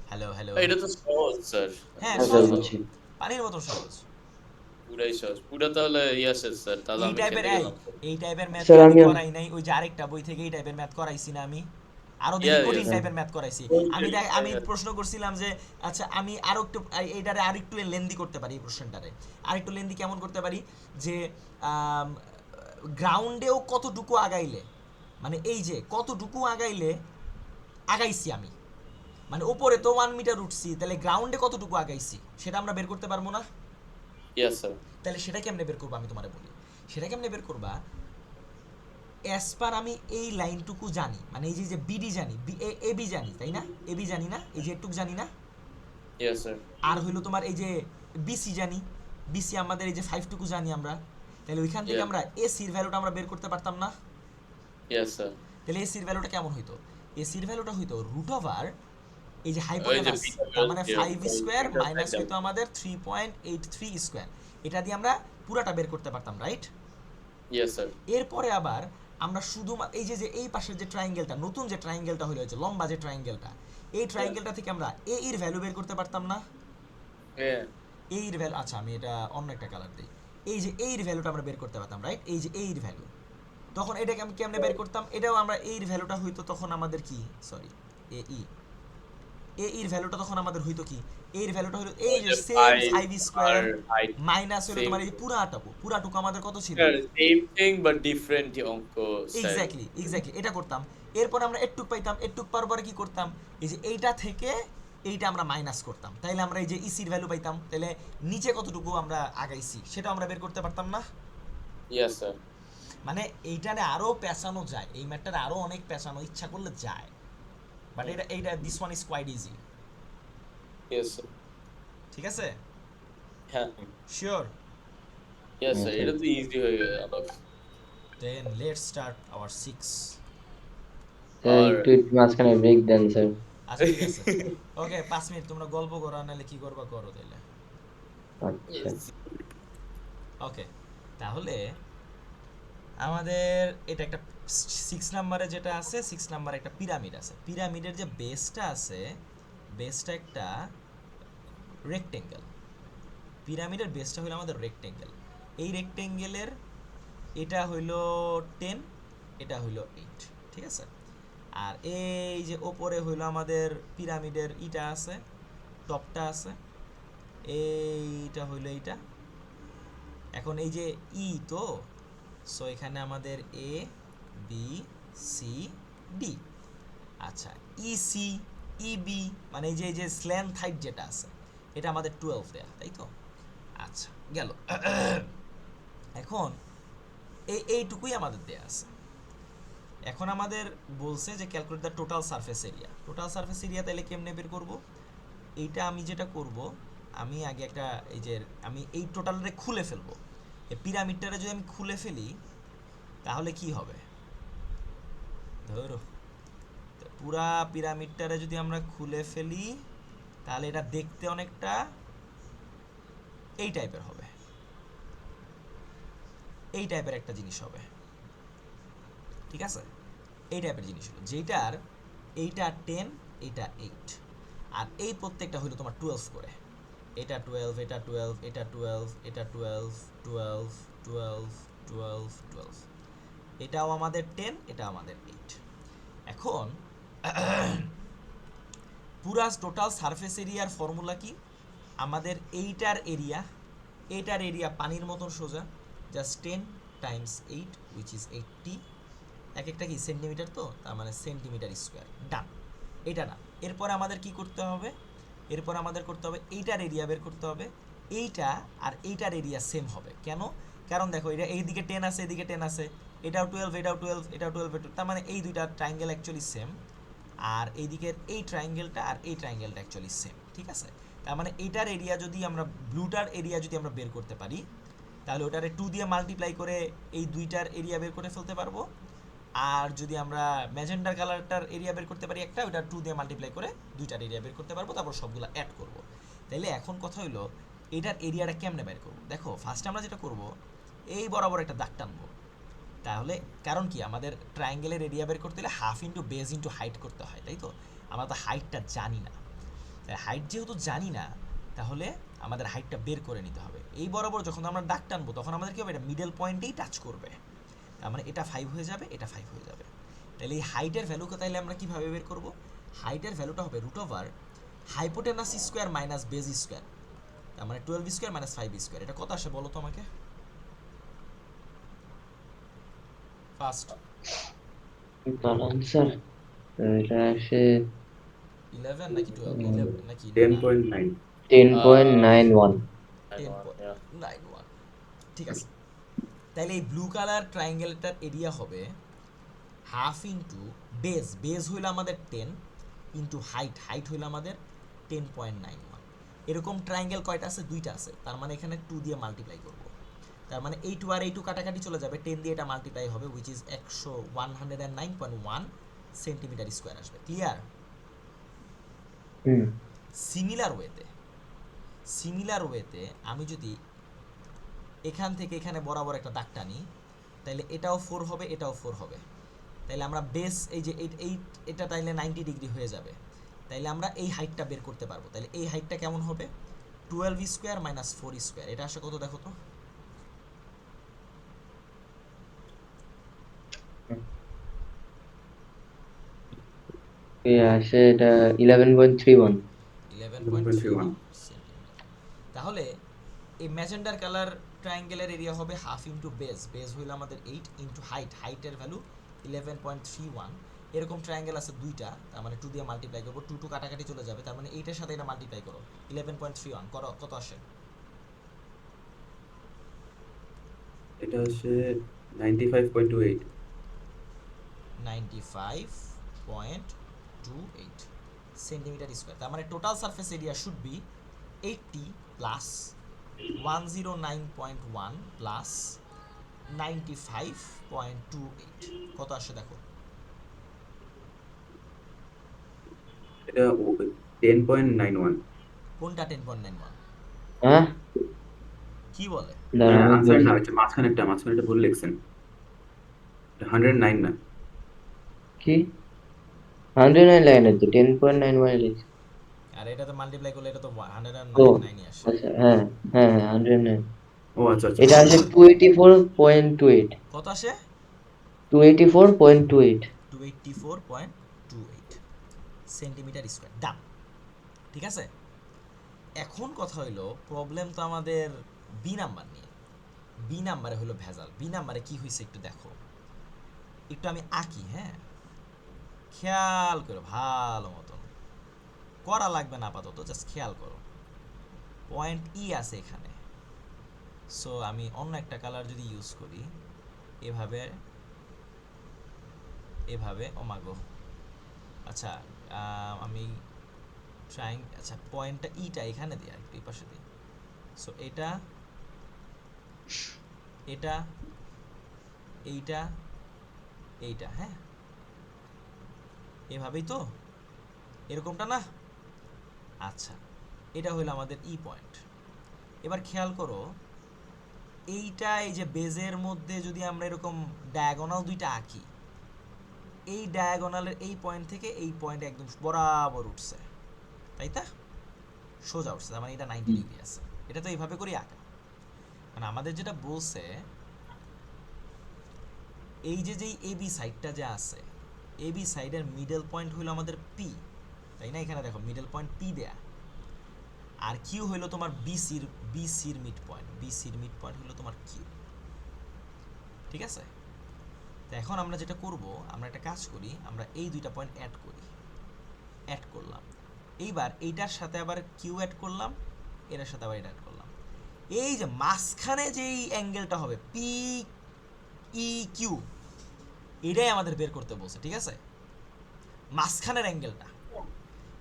হ্যালো হ্যালো, এটা তো সহজ স্যার। হ্যাঁ হ্যাঁ, সহজ, বুঝছি। পানির মতো সহজ। পুরাই সহজ। পুরা তাহলে আছে স্যার। তাহলে এই আমি টাইপের খেলে গেলাম। এই টাইপের ম্যাথ স্যার, আমি আমি- করাই নাই, ওই যে আরেকটা বই থেকে এই টাইপের ম্যাথ করাইছি না আমি, আরো Yeah, দেখি yeah, কঠিন yeah. টাইপের ম্যাথ করাইছি। আমি প্রশ্ন করছিলাম যে আচ্ছা আমি আরো একটু এইটারে আরেকটু লেন্দি করতে পারি, এই প্রশ্নটারে আরেকটু লেন্দি কেমন করতে পারি, যে গ্রাউন্ডেও কতটুকু আগাইলে, মানে এই যে কতটুকু আগাইছি আমি, মানে উপরে তো 1 মিটার উঠছি, তাহলে গ্রাউন্ডে কতটুকু আগাইছি সেটা আমরা বের করতে পারবো না? Yes, sir. তাহলে সেটা কেমনে বের করবো আমি তোমারে বলি, সেটা কেমনে বের করবা, অ্যাজ পার আমি এই লাইনটুকু জানি, মানে এই যে বিডি জানি, এবি জানি, তাই না? এবি জানি না, এই যে এটুকু জানি না, Yes, sir. আর হইলো তোমার এই যে বিসি জানি, বিসি আমাদের এই যে 5 টুকু জানি আমরা, তাহলে ওইখান থেকে Yeah. আমরা এসির ভ্যালুটা আমরা বের করতে পারতাম না? Yes, sir. তাহলে এসির ভ্যালুটা কেমন হইতো, এসির ভ্যালুটা হইতো রুট ওভার এই যে ওই যে হাইপোটেনাস, বিটা তার মানে yeah, 5 স্কয়ার বিটা মাইনাস একদম। হইতো আমাদের 3.83 স্কয়ার, এটা দিয়ে আমরা পুরাটা বের করতে পারতাম, রাইট? Yes, sir. এরপরে আবার আমরা শুধু এই যে এই পাশের যে ট্রায়াঙ্গেলটা, নতুন যে ট্রায়াঙ্গেলটা হলো, যে লম্বা যে ট্রায়াঙ্গেলটা, এই ট্রায়াঙ্গেলটা থেকে আমরা এ এর ভ্যালু বের করতে পারতাম না? Yeah. এ এর ভ্যালু, আচ্ছা আমি এটা অন্য একটা কালার দিই, এই যে এর ভ্যালুটা আমরা বের করতে পারতাম, রাইট? এই যে এর ভ্যালু, তখন এটাকে আমি কেমনে বের করতাম, এটাও আমরা এর ভ্যালুটা হইতো তখন আমাদের কি, সরি এর ভ্যালুটা তখন আমাদের হইতো কি, এর ভ্যালুটা হলো এই যে সেম 5 স্কয়ার মাইনাস হলো তোমার এই যে পুরাটুকু আমাদের কত ছিল, Same thing but different অঙ্ক স্যার। এক্স্যাক্টলি এটা করতাম। এরপর আমরা একটুক পাইতাম, একটুক পাওয়ার পরে কি করতাম, এই যে এইটা থেকে এইটা আমরা মাইনাস করতাম, তাইলে আমরা এই যে ইসির ভ্যালু পাইতাম, তাহলে নিচে কতটুকু আমরা আগাইছি সেটা আমরা বের করতে পারতাম না? Yes, sir. মানে এইটারে আরো পেছানো যায়, এই ম্যাটটারে আরো অনেক পেছানো ইচ্ছা করলে যায়, বাট এইটা this one is quite easy, Yes, sir. ঠিক আছে? হ্যাঁ। শিওর? Yes, sir. Okay. এটা তো ইজি হয়ে গেল। Then let's start our 6। Sir একটু মাঝখানে ব্রেক দেন স্যার। আচ্ছা ঠিক আছে, ওকে 5 মিনিট তোমরা গল্প করো, নাহলে কি করবা করো তাইলে। আচ্ছা ওকে, তাহলে আমাদের এটা একটা 6 নম্বরে যেটা আছে, 6 নম্বরে একটা পিরামিড আছে, পিরামিডের যে বেসটা আছে, বেসটা একটা রেক্টেঙ্গেল, পিরামিডের বেসটা হলো আমাদের রেক্টেঙ্গেল, এই রেক্টেঙ্গেলের এটা হইলো 10, এটা হইলো 8, ঠিক আছে? আর এই যে ওপরে হইলো আমাদের পিরামিডের ইটা আছে, টপটা আছে, এইটা হইলো এইটা। এখন এই যে ই তো, সো এখানে আমাদের এ বি সি ডি, আচ্ছা ইসি ইবি মানে এই যে স্ল্যান্ট হাইট যেটা আছে এটা আমাদের 12 দেয়া, তাই তো? আচ্ছা গেল। এখন এইটুকুই আমাদের দেয়া আছে। এখন আমাদের বলছে যে calculate the total surface area, total surface area তাহলে কেমনে বের করব? এইটা আমি যেটা করব, আমি আগে একটা এই যে আমি এই টোটালটা খুলে ফেলবো, এই পিরামিডটারে যদি আমি খুলে ফেলি তাহলে কি হবে, ধরো পুরা পিরামিডটারে যদি আমরা খুলে ফেলি তাহলে এটা দেখতে অনেকটা এই টাইপের হবে, এই টাইপের একটা জিনিস হবে, ঠিক আছে? এই টাইপের জিনিস হলো যেটার এইটা 10 এইটা 8, আর এই প্রত্যেকটা হলো তোমার 12 করে, এটা 12 এটা 12 এটা 12 এটা 12 12 12 12 12, এটাও আমাদের 10 এটা আমাদের 8। এখন পুরা টোটাল সারফেস এরিয়ার ফর্মুলা কি, আমাদের এইটার এরিয়া পানির মতন সোজা, জাস্ট 10 টাইমস 8 উইচ ইজ 80, এক একটা কি সেন্টিমিটার, তো তার মানে সেন্টিমিটার স্কোয়ার। ডান, এটা না। এরপর আমাদের কি করতে হবে, এরপর আমাদের করতে হবে এইটার এরিয়া বের করতে হবে। এইটা আর এইটার এরিয়া সেম হবে কেন, কারণ দেখো এটা এইদিকে 10 আছে, এদিকে 10 আছে, এটাও 12, এটাও 12, এটাও 12, তার মানে এই দুইটা ট্রায়াঙ্গেল অ্যাকচুয়ালি সেম, আর এইদিকের এই ট্রায়াঙ্গেলটা আর এই ট্রায়াঙ্গেলটা অ্যাকচুয়ালি সেম, ঠিক আছে। তার মানে এইটার এরিয়া যদি আমরা, ব্লুটার এরিয়া যদি আমরা বের করতে পারি, তাহলে ওটারে 2 দিয়ে মাল্টিপ্লাই করে এই দুইটার এরিয়া বের করে ফেলতে পারবো। আর যদি আমরা ম্যাজেন্ডার কালারটার এরিয়া বের করতে পারি একটা, ওটা 2 দিয়ে মাল্টিপ্লাই করে দুইটার এরিয়া বের করতে পারবো, তারপর সবগুলো অ্যাড করব। তাইলে এখন কথা হইলো এটার এরিয়াটা কেমনে বের করব। দেখো ফার্স্টে আমরা যেটা করব, এই বরাবর একটা দাগ টানবো। তাহলে কারণ কি, আমাদের ট্রায়াঙ্গেলের এরিয়া বের করতে হলে half into base into height করতে হয়, তাই তো। আমরা তো হাইটটা জানি না, তাই হাইট যেহেতু জানি না, তাহলে আমাদের হাইটটা বের করে নিতে হবে। এই বরাবর যখন আমরা দাগ টানবো, তখন আমাদের কি হবে, এটা মিডল পয়েন্টেই টাচ করবে, তার মানে এটা 5 হয়ে যাবে, এটা 5 হয়ে যাবে। তাহলে এই হাইটের ভ্যালুকে তাইলে আমরা কিভাবে বের করব, হাইটের ভ্যালুটা হবে root over hypotenuse square minus base square, তার মানে 12 স্কোয়ার মাইনাস 5 স্কোয়ার। এটা কত আসে বলো তো আমাকে ফার্স্ট। আনসার এটা আসে 11 নাকি 12, 11 নাকি 10.9। 10.91। 10.91, ঠিক আছে। তাইলে এই ব্লু কালার ট্রায়াঙ্গেলটার এরিয়া হবে হাফ ইন্টু বেজ, বেজ হইলো আমাদের 10 ইন্টু হাইট, হাইট হইলো আমাদের 10.91। এরকম ট্রায়াঙ্গেল কয়টা আছে, দুইটা আছে, তার মানে এখানে 2 দিয়ে মাল্টিপ্লাই করব। তার মানে এই 2 আর এই 2 কাটাকাটি চলে যাবে, 10 দিয়ে এটা মাল্টিপ্লাই হবে, উইচ ইজ 109.1 সেন্টিমিটার স্কোয়ার আসবে। ক্লিয়ার? সিমিলার ওয়েতে আমি যদি এখান থেকে এখানে বরাবর একটা দাগ টানি, তাহলে এটাও 4 হবে, এটাও 4 হবে। তাইলে আমরা বেস এই যে এটা তাইলে 90 ডিগ্রি হয়ে যাবে। তাইলে আমরা এই হাইটটা বের করতে পারবো। তাইলে এই হাইটটা কেমন হবে, 12 স্কোয়ার মাইনাস 4 স্কোয়ার। এটা আসলে কত দেখো তো, আসে এটা 11.31। 11.31 সেন্টিমিটার। তাহলে এই ম্যাজেন্ডার কালার ট্রায়াঙ্গেলের এরিয়া হবে হাফ ইন্টু বেজ, বেজ হইল আমাদের 8 ইন্টু হাইট, হাইটের ভ্যালু 11.31। এরকম ট্রায়াঙ্গেল আছে দুইটা, তার মানে 2 দিয়ে মাল্টিপ্লাই করবো, 2 2 কাটাকাটি চলে যাবে, তার মানে এইটার সাথে এটা মাল্টিপ্লাই করো, 11.31 করো, কত আসে? এটা হচ্ছে 95.28। 95.28 সেন্টিমিটার স্কোয়ার। তার মানে total surface area should be 80 plus 109.1 plus 95.28, কত আসে দেখো? এটা 10.91। কোনটা 10.91? হ্যাঁ কি বলে? দাঁড়া আমি আনসার বলি। না, হচ্ছে মাঝখানেটা ভুল লিখছেন। 109 না। কি 109 লাইন আছে, 10.91 লিখছে। আর এটা তো মাল্টিপ্লাই করলে এটা তো ও 109 আসে। আচ্ছা, হ্যাঁ হ্যাঁ হ্যাঁ 109। ও আচ্ছা আচ্ছা। এটা আসে 284.28। কত আসে? 284.28। 284.28 সেন্টিমিটার স্কোয়ার। ডান, ঠিক আছে। এখন কথা হইলো প্রবলেম তো আমাদের বি নাম্বার নিয়ে। বি নাম্বারে হলো ভেজাল। বি নাম্বারে কি হয়েছে একটু দেখো, একটু আমি আঁকি, হ্যাঁ খেয়াল করো, ভালো মতন করা লাগবে না আপাতত, জাস্ট খেয়াল করো। পয়েন্ট ই আছে এখানে, সো আমি অন্য একটা কালার যদি ইউজ করি, এভাবে এভাবে, ও মাগো, আচ্ছা আমি আচ্ছা পয়েন্টটা ইটা এখানে দিই, একটু এই পাশে দিই। সো এটা এটা এইটা এইটা, হ্যাঁ এভাবেই তো, এরকমটা না। আচ্ছা এটা হলো আমাদের ই পয়েন্ট। এবার খেয়াল করো, এইটা এই যে বেজের মধ্যে যদি আমরা এরকম ডায়াগোনাল দুইটা আঁকি, এই ডায়াগোনালের এই পয়েন্ট থেকে এই পয়েন্ট একদম বরাবর উঠছে, তাই তা সোজা উঠছে, তার মানে এটা 90 ডিগ্রি আছে। এটা তো এইভাবে করি আঁকা, মানে আমাদের যেটা বলছে এই যে যেই এবি সাইডটা যে আছে, এবি সাইডের মিডল পয়েন্ট হইলো আমাদের পি, তাই না। এখানে দেখো মিডল পয়েন্ট পি দেয়া, আর কিউ হইলো তোমার বিসির মিড পয়েন্ট, বিসির মিড পয়েন্ট হইলো তোমার কিউ। ঠিক আছে? তো এখন আমরা যেটা করব, আমরা একটা কাজ করি, আমরা এই দুইটা পয়েন্ট অ্যাড করলাম। এইবার এইটার সাথে আবার কিউ অ্যাড করলাম, এটার সাথে আবার এটা অ্যাড করলাম। এই যে মাঝখানে যেই অ্যাঙ্গেলটা হবে পি ই কিউ, এটাই আমাদের বের করতে বলছে, ঠিক আছে? মাঝখানের অ্যাঙ্গেলটা।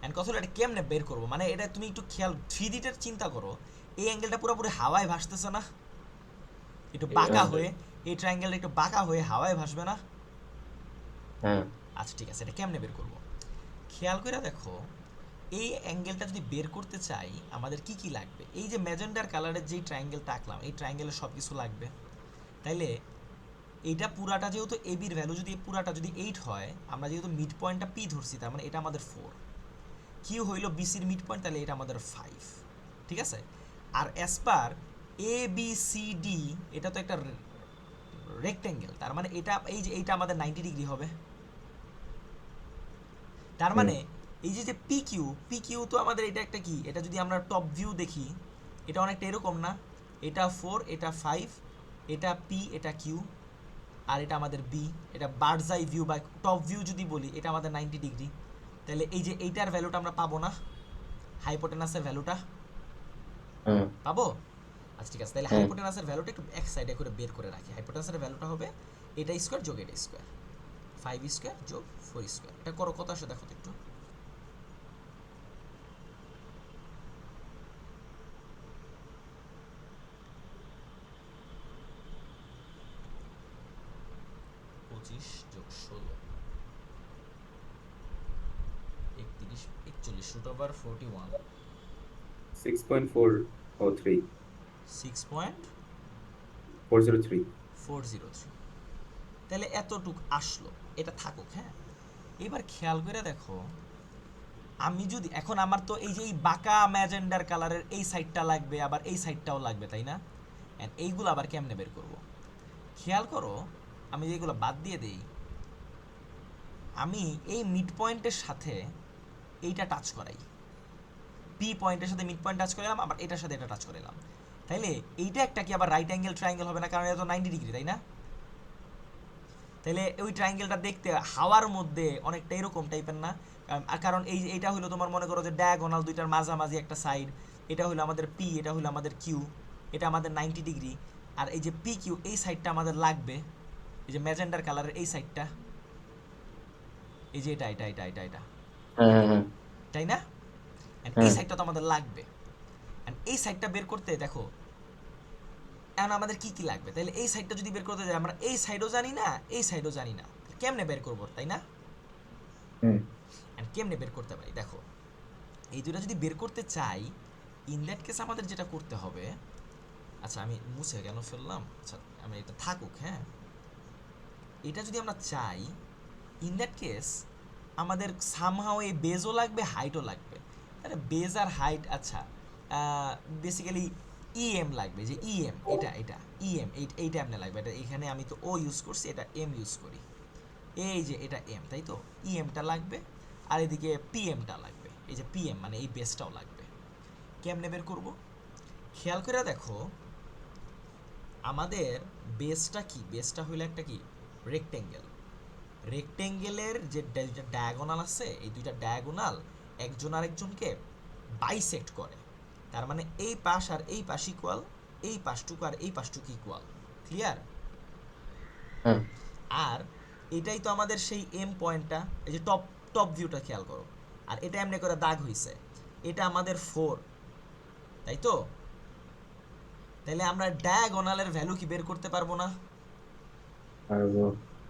এন্ড কথা হলো এটা কেমনে বের করবো, মানে এটা তুমি একটু খেয়াল 3D-টার চিন্তা করো, এই অ্যাঙ্গেলটা পুরোপুরি হাওয়ায় ভাসতেছে না? একটু বাঁকা হ্যাঁ। হয়ে, এই ট্রায়াঙ্গেলটা একটু বাঁকা হয়ে হাওয়ায় ভাসবে না? হ্যাঁ আচ্ছা ঠিক আছে, এটা কেমনে বের করবো? খেয়াল করে দেখো, এই অ্যাঙ্গেলটা যদি বের করতে চাই আমাদের কি কি লাগবে? এই যে ম্যাজেন্ডার কালারের যেই ট্রায়াঙ্গেলটা আঁকলাম, এই ট্রায়াঙ্গেলের সব কিছু লাগবে। তাইলে এইটা পুরাটা যেহেতু এ বির ভ্যালু যদি পুরাটা যদি 8 হয়, আমরা যেহেতু মিড পয়েন্টটা পি ধরছি, তার মানে এটা আমাদের 4। কিউ হইল বিসির মিড পয়েন্ট, তাহলে এটা আমাদের 5, ঠিক আছে? আর অ্যাজ পার এ বি সি ডি, এটা তো একটা রেক্টেঙ্গেল, তার মানে এটা এই যে এইটা আমাদের 90 ডিগ্রি হবে। তার মানে এই যে যে পি কিউ তো আমাদের এটা একটা কি, এটা যদি আমরা টপ ভিউ দেখি, এটা অনেকটা এরকম না? এটা 4, এটা 5, এটা পি, এটা কিউ, আর এটা আমাদের বি। এটা বার্ডস আই ভিউ বা টপ ভিউ যদি বলি, এটা আমাদের 90 ডিগ্রি। তাহলে এই যে এইটার ভ্যালুটা আমরা পাবো না, হাইপোটেনাসের ভ্যালুটা হ্যাঁ পাবো? আচ্ছা ঠিক আছে, তাহলে হ্যাঁ। হাইপোটেনাসের ভ্যালুটা একটু এক সাইডে করে বের করে রাখি। হাইপোটেনাসের ভ্যালুটা হবে এটা স্কোয়ার যোগ এটা স্কোয়ার, 5 স্কোয়ার যোগ 4 স্কোয়ার। এটা করো, কত আসে দেখো তো একটু। পঁচিশ যোগ 16, 31, 41 রুট ওভার 41, 6.403 6.403। 403 তাহলে এতটুক আসলো, এটা থাকুক। হ্যাঁ, এবার খেয়াল করে দেখো, আমি যদি এখন আমার তো এই যে এই বাঁকা ম্যাজেন্ডার কালারের এই সাইডটা লাগবে, আবার এই সাইডটাও লাগবে, তাই না? And এইগুলো আবার কেমনে বের করব? খেয়াল করো, আমি যেগুলো বাদ দিয়ে দেই, আমি এই মিড পয়েন্টের সাথে এইটা টাচ করাই, পি পয়েন্টের সাথে মিড পয়েন্ট টাচ করলাম, আবার এটার সাথে এটা টাচ করলাম। তাইলে এইটা একটা কি আবার রাইট অ্যাঙ্গেল ট্রায়াঙ্গেল হবে না? কারণ এটা তো 90 ডিগ্রি, তাই না? তাহলে ওই ট্রায়াঙ্গেলটা দেখতে হাওয়ার মধ্যে অনেকটা এরকম টাইপের না? কারণ এইটা হলো তোমার, মনে করো যে ডায়াগোনাল দুইটার মাঝামাঝি একটা সাইড, এটা হলো আমাদের পি, এটা হলো আমাদের কিউ, এটা আমাদের 90 ডিগ্রি। আর এই যে পি কিউ এই সাইডটা আমাদের লাগবে, এই যে ম্যাজেন্ডার কালারের এই সাইডটা, এই যে এটা এটা এটা এটা এটা, হ্যাঁ হ্যাঁ তাই না? And এই সাইডটা তো আমাদের লাগবে। And এই সাইডটা বের করতে দেখো, এখন আমাদের কি কি লাগবে? তাহলে এই সাইডটা যদি বের করতে যাই, আমরা এই সাইডও জানি না, এই সাইডও জানি না, কেমনে বের করবো, তাই না? হুম। এন্ড কেমনে বের করতে পারি দেখো, এই দুটো যদি বের করতে চাই, ইন দ্যাট কেস আমাদের যেটা করতে হবে, আচ্ছা আমি মুছে কেন ফেললাম, আচ্ছা আমি এটা থাকুক। হ্যাঁ, এটা যদি আমরা চাই, ইন দ্যাট কেস আমাদের সামহাও এই বেজও লাগবে, হাইটও লাগবে। তাহলে বেজ আর হাইট, আচ্ছা বেসিক্যালি ইএম লাগবে, যে ইএম এটা এটা ইএম এইটা এমনি লাগবে। এটা এখানে আমি তো ও ইউজ করছি, এটা এম ইউজ করি, এই যে এটা এম, তাই তো? ইএমটা লাগবে, আর এদিকে পিএমটা লাগবে, এই যে পিএম মানে এই বেসটাও লাগবে। কেমনে বের করব? খেয়াল করে দেখো, আমাদের বেসটা কি? বেসটা হইলো একটা কি, রেক্টেঙ্গেল। রেক্টেঙ্গেলের যে দুইটা ডায়াগোনাল আছে, এই দুইটা ডায়াগোনাল একজন আরেকজনকে বাইসেক্ট করে। তার মানে এই পাশ আর এই পাশ ইকুয়াল, এই পাশটুকু আর এই পাশটুকু ইকুয়াল। ক্লিয়ার? হ্যাঁ আর এটাই তো আমাদের সেই এম পয়েন্টটা, এই যে টপ টপ ভিউটা খেয়াল করো, আর এটা এমনি করে দাগ হইছে, এটা আমাদের 4, তাই তো? তাহলে আমরা ডায়াগোনালের ভ্যালু কি বের করতে পারবো না? পারবো।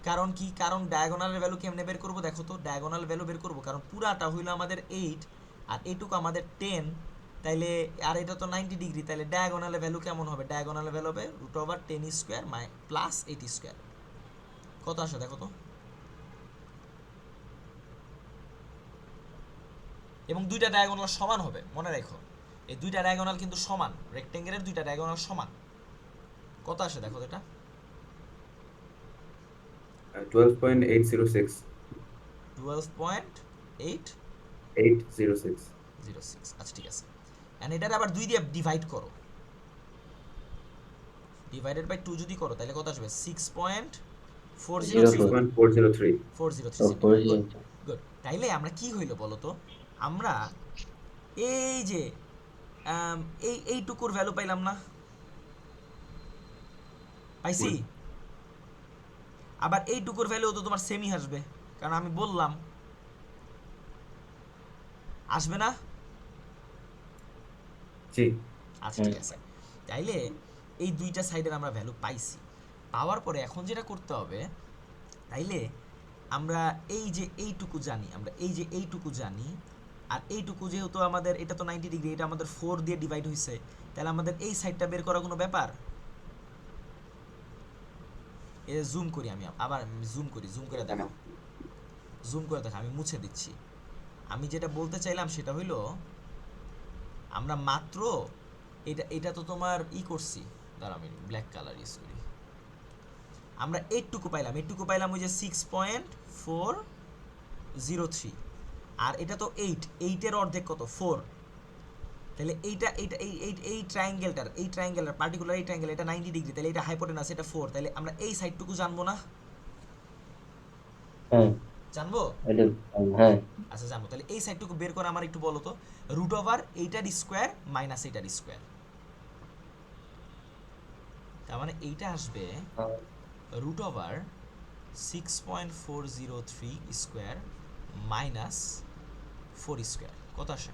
কারণ কি? কারণ ডায়াগোনালের ভ্যালু কেমনে বের করবো দেখো তো। ডায়াগোনাল ভ্যালু বের করবো, কারণ পুরাটা হইলো আমাদের 8 আর এটুকু আমাদের 10, তাইলে আর এটা তো 90 ডিগ্রি, তাহলে ডায়াগোনালের ভ্যালু কেমন হবে? ডায়াগোনালের ভ্যালু হবে √10 স্কোয়ার প্লাস 8 স্কোয়ার। কত আসে দেখো তো? এবং দুইটা ডায়াগোনাল সমান হবে, মনে রাখো, এই দুইটা ডায়াগোনাল কিন্তু সমান, রেক্টেঙ্গেলের দুইটা ডায়াগোনাল সমান। কত আসে দেখো তো এটা? 12.806 12.806। 806 আচ্ছা ঠিক আছে, এন্ড এটার আবার 2 দিয়ে ডিভাইড করো, ডিভাইডেড বাই 2 যদি করো তাহলে কত আসবে 6.403 04 6.403 ও সেন্টিমিটার। Good 403 good. তাইলে আমরা কি হইলো বলো তো, আমরা এই যে এইটুকুর ভ্যালু পাইলাম না, পাইছি? আবার এইটুকুর ভ্যালু তো তোমার সেমই আসবে, কারণ আমি বললাম আসবে না। জি আচ্ছা ঠিক আছে, তাইলে এই দুইটা সাইডের আমরা ভ্যালু পাইছি। পাওয়ার পরে এখন যেটা করতে হবে, তাইলে আমরা এই যে এইটুকু জানি, আমরা এই যে এইটুকু জানি, আর এইটুকু যেহেতু আমাদের এটা তো 90 ডিগ্রি, এটা আমাদের 4 দিয়ে ডিভাইড হয়েছে, তাহলে আমাদের এই সাইডটা বের করা কোনো ব্যাপার? এ জুম করি, আমি আবার জুম করি, জুম করে দেখো, আমি মুছে দিচ্ছি। আমি যেটা বলতে চাইলাম সেটা হইলো, আমরা মাত্র এটা তো তোমার করছি, দাঁড়া আমি ব্ল্যাক কালার ইউজ করি। আমরা এইটুকু পাইলাম ওই যে 6.403, আর এটা তো 8 এর অর্ধেক কত 4, তাহলে এই ট্রায়াঙ্গেলটার পার্টিকুলার এই ট্রায়াঙ্গেল এটা 90 ডিগ্রি, তাহলে এটা হাইপোটেনাস, এটা 4, তাহলে আমরা এই সাইডটুকু জানবো না? হ্যাঁ জানবো? এটা হ্যাঁ আচ্ছা জানবো, তাহলে এই সাইডটুকু বের করে আমার একটু বলো তো, রুট ওভার এইটার স্কোয়ার মাইনাস এইটার স্কোয়ার, তার মানে এইটা আসবে root over 6.403 square minus 4 square, কত আসে?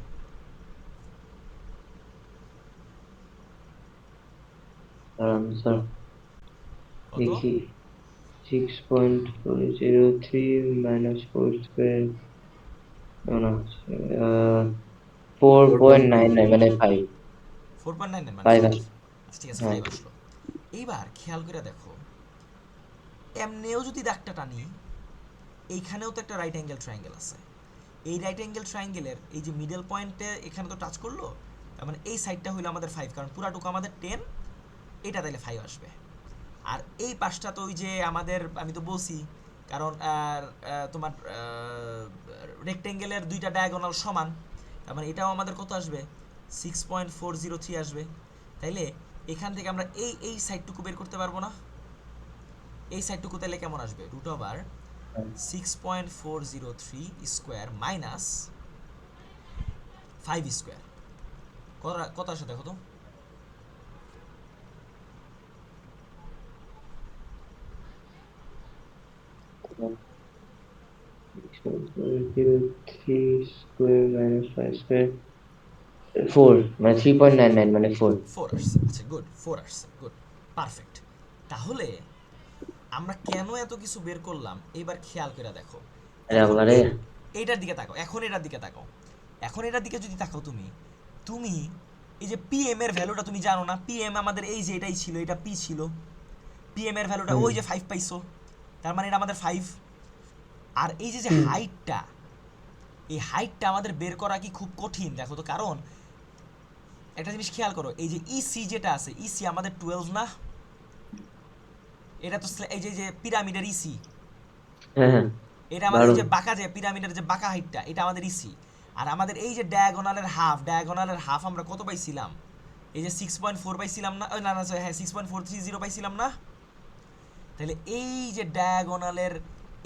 আনসার কত? দেখি 6.403 minus 4 square না 4.99 মানে 5 4.99 মানে 5 5। আসে আচ্ছা ঠিক আছে, হ্যাঁ 5 আসলো। এইবার খেয়াল করে দেখো, এমনিও যদি দাগটা টানি, এইখানেও তো একটা রাইট অ্যাঙ্গেল ট্রায়াঙ্গেল আছে, এই রাইট অ্যাঙ্গেল ট্রায়াঙ্গেলের এই যে মিডল পয়েন্টে এখানে তো টাচ করলো, তার মানে এই সাইডটা হইলো আমাদের 5, কারণ পুরাটুকু আমাদের 10, এটা তাহলে 5 আসবে। আর এই পাশটা তো ওই যে আমাদের, আমি তো বলছি, কারণ তোমার রেক্টেঙ্গেলের দুইটা ডায়াগোনাল সমান, তার মানে এটাও আমাদের কত আসবে 6.403 আসবে। তাইলে এখান থেকে আমরা এই সাইডটুকু বের করতে পারবো না? এই সাইডটুকু তাহলে কেমন আসবে? Root over 6.403 square minus 5 square, কত আসে দেখো তো? three square minus 5 square 4 মানে 3.99 মানে 4 4 আসছে। আচ্ছা গুড, 4 আসছে, গুড, পারফেক্ট। তাহলে আমরা কেন এত কিছু বের করলাম এবার খেয়াল করে দেখো। আরে এখন আল্লাহ রে এইটার দিকে তাকাও, এখন এটার দিকে তাকাও, এখন এটার দিকে যদি তাকাও তুমি এই যে পিএম এর ভ্যালুটা তুমি জানো না? পিএম আমাদের এই যে এটাই ছিল, এটা পি ছিল, পিএম এর ভ্যালুটা ওই যে 5 পাইছো, তার মানে এটা আমাদের 5। আর এই যে হাইটটা, এই হাইটটা আমাদের বের করা কি খুব কঠিন? দেখো তো, কারণ একটা জিনিস খেয়াল করো, এই যে ইসি যেটা আছে, ইসি আমাদের 12 না? এটা তো এই যে পিরামিডের ইসি, হ্যাঁ হ্যাঁ এটা আমাদের এই 12 যে বাঁকা, যে পিরামিডের যে বাঁকা হাইটটা, এটা আমাদের ইসি। আর আমাদের এই যে ডায়াগোনালের হাফ আমরা কত পাইছিলাম? এই যে 6.4 পাইছিলাম না? না না হ্যাঁ 6.430 পাইছিলাম না? তাহলে এই যে ডায়াগোনালের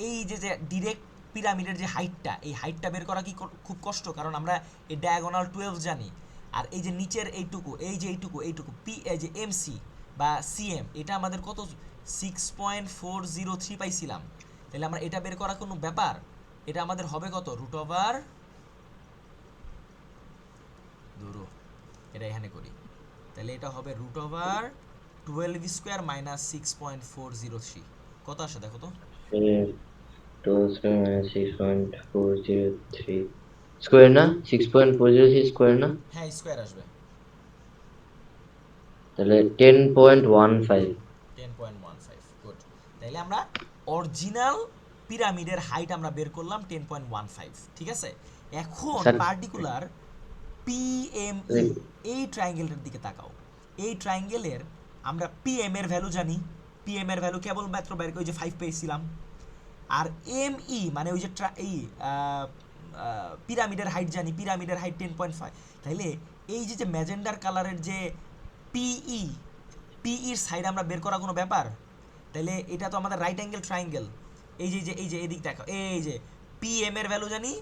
এই যে ডিরেক্ট পিরামিডের যে হাইটটা, এই হাইটটা বের করা কি খুব কষ্ট? কারণ আমরা এই ডায়াগোনাল 12 জানি, আর এই যে নিচের এইটুকু, এই যে এইটুকু পি, এই যে এমসি বা সিএম, এটা আমাদের কত 6.403 পাইছিলাম। তাহলে আমরা এটা বের করা কোনো ব্যাপার? এটা আমাদের হবে কত? রুট ওভার, ধরো এটা এখানে করি, তাহলে এটা হবে রুট ওভার 12 স্কোয়ার মাইনাস 6.403, কত আসে দেখো তো? 12 square minus 6.403 square না 6.403 square না হ্যাঁ স্কোয়ার আসবে, তাহলে 10.15 10.15, গুড। তাইলে আমরা অরিজিনাল পিরামিডের হাইট আমরা বের করলাম 10.15, ঠিক আছে? এখন স্যার পার্টিকুলার পিএমই, এই ট্রায়াঙ্গেলটার দিকে তাকাও। এই ট্রায়াঙ্গেলের আমরা পিএম এর ভ্যালু জানি, পিএম এর ভ্যালু কেবল মাত্র বের করে ওই যে 5 পেয়েছিলাম। আর এমই মানে ওই যে পিরামিডের হাইট জানি, পিরামিডের হাইট 10.5। তাইলে এই যে ম্যাজেন্ডার কালারের যে পিই, পি এর সাইড আমরা বের করা কোনো ব্যাপার? তাহলে এটা তো আমাদের রাইট অ্যাঙ্গেল ট্রায়াঙ্গেল। এই যে এদিক দেখো, এই যে পি এম এর ভ্যালু জানি,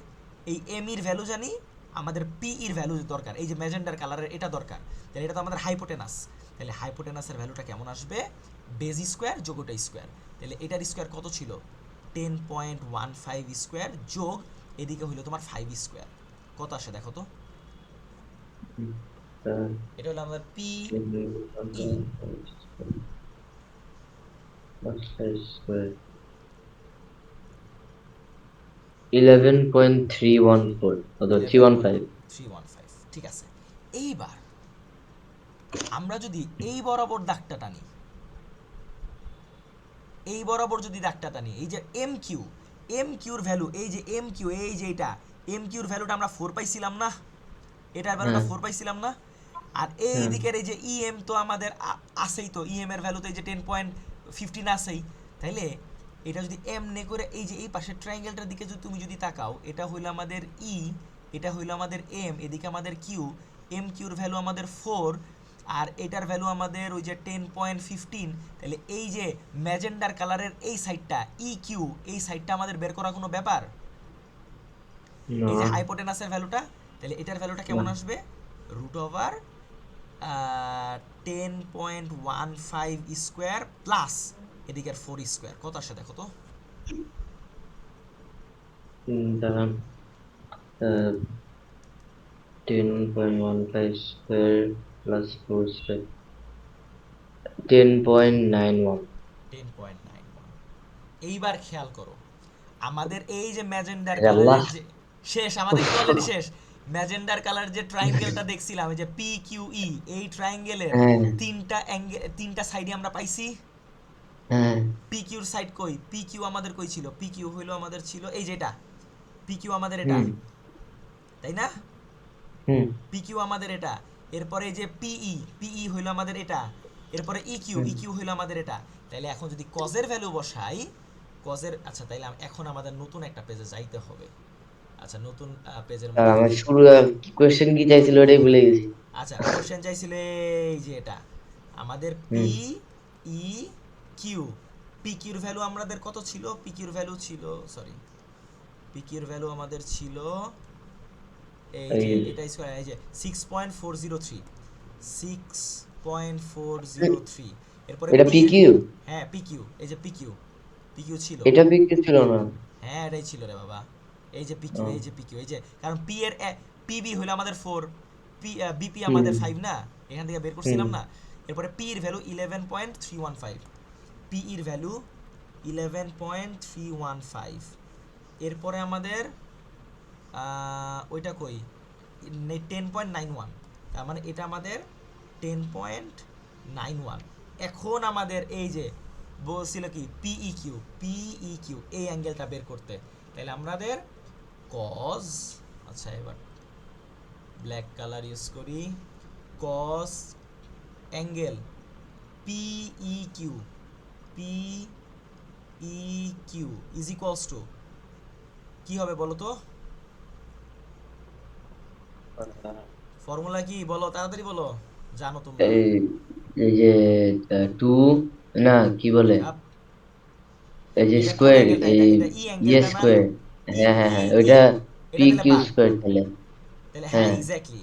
এই এম এর ভ্যালু জানি, আমাদের পি এর ভ্যালু দরকার, এই যে ম্যাজেন্ডার কালারের এটা দরকার। তাহলে এটা তো আমাদের হাইপোটেনাস। তাহলে হাইপোটেনাসের ভ্যালুটা কেমন আসবে? বেজ স্কোয়ার যোগ ওটা স্কোয়ার। তাহলে এটার স্কোয়ার কত ছিল? 10.15 স্কোয়ার যোগ এদিকে হইলো তোমার 5 স্কোয়ার। কত আসে দেখো তো? এটা হলো আমাদের পি ই। 11.314 অথবা 315। 315, ঠিক আছে। এইবার আমরা যদি এই বরাবর দাগটা টানি, এই বরাবর যদি দাগটা টানি, এই যে এম কিউর ভ্যালু, এই যে এম কিউ, এই যে এটা এম কিউর ভ্যালুটা আমরা 4 পাইছিলাম না? এটার ভ্যালুটা 4 পাইছিলাম না? আর এই দিকের এই যে ইএম তো আমাদের আছেই, তো ইএম এর ভ্যালু তো এই যে 10.15 আছেই। তাইলে এটা যদি এম নে করে এই যে এই পাশের ট্রায়াঙ্গেলটার দিকে যদি তুমি যদি তাকাও, এটা হইলো আমাদের ই, এটা হইলো আমাদের এম, এদিকে আমাদের কিউ। এম কিউর ভ্যালু আমাদের 4, আর এটার ভ্যালু আমাদের ওই যে 10.15। তাহলে এই যে ম্যাজেন্ডার কালারের এই সাইডটা ই কিউ, এই সাইডটা আমাদের বের করা কোনো ব্যাপার? এই যে হাইপোটেনাসের ভ্যালুটা, তাহলে এটার ভ্যালুটা কেমন আসবে? রুট ওভার 10.15 স্কোয়ার প্লাস এদিকের 4 স্কোয়ার। কত আসে দেখো তো? দাঁড়ান, 10.15 স্কোয়ার প্লাস 4 স্কোয়ার, 10.91। 10.91। এইবার খেয়াল করো, আমাদের এই যে ম্যাজেন্ডার আল্লাহ, কালারের যে শেষ, আমাদের কিন্তু অলরেডি শেষ। ম্যাজেন্ডার কালার যে ট্রায়াঙ্গেলটা দেখছিলাম, এই যে পি কিউ ই, এই ট্রায়াঙ্গেলের হ্যাঁ তিনটা সাইডে আমরা পাইছি। হ্যাঁ পি কিউর সাইড কই? পি কিউ আমাদের কই ছিল? পি কিউ হইলো আমাদের ছিল এই যে এটা, পি কিউ আমাদের এটা, হুম তাই না? হুম পি কিউ আমাদের এটা। এরপরে যে পিই, পিই হইলো আমাদের এটা। এরপরে ইকিউ, ইকিউ হইলো আমাদের এটা। তাইলে এখন যদি কজের ভ্যালু বসাই, কজের, আচ্ছা তাইলে এখন আমাদের নতুন একটা পেজে যাইতে হবে। আচ্ছা নতুন পেজের আর মধ্যে আমার যদি, শুরু কোয়েশ্চেন কি চাইছিল ওটাই ভুলে গেছি। আচ্ছা কোশ্চেন চাইছিলে এই যে এটা আমাদের পি হুম ই কিউ। পি কিউর ভ্যালু আমাদের কত ছিল? পি কিউর ভ্যালু ছিল, সরি, পি কিউর ভ্যালু আমাদের ছিল এই যে এই এটা স্কয়ার, এই যে 6.403, 6.403। এরপরে এটা পি, পিকিউ, হ্যাঁ পি কিউ, এই যে পি কিউ, পি কিউ ছিল, এটা পিকিউ ছিল না। হ্যাঁ এটাই ছিল রে বাবা। এই যে পি ও, কিউ, এই যে পি কিউ, এই যে কারণ পি এর পিবি হলো আমাদের 4, পি বিপি হুম আমাদের 5 না, এখান থেকে বের হুম করছিলাম না। এরপরে পি এর ভ্যালু 11.315, পি এর ভ্যালু 11.315। এরপরে আমাদের ওইটা কই? 10.91, তার মানে এটা আমাদের 10.91। এখন আমাদের এই যে বলছিল কি পিই কিউ, পিই কিউ এই অ্যাঙ্গেলটা বের করতে। তাহলে আমাদের কজ, আচ্ছা এবার ব্ল্যাক কালার ইউজ করি, cause angle P E Q, P E Q is equals to কি হবে বলো তো? ফর্মুলা কি বলো, তাড়াতাড়ি বলো, জানো তোমরা। এই এই যে 2, না কি বলে, আপ, এই যে এটা কোন স্কোয়ার, অ্যাঙ্গেলটা? এই এটা এটা ই ইয়ে অ্যাঙ্গেলটা না? স্কোয়ার, ই হ্যাঁ হ্যাঁ ই হ্যাঁ ই ওইটা পি এটা তাহলে কিউ বাদ, স্কোয়ার তাহলে। তাহলে হ্যাঁ হ্যাঁ exactly.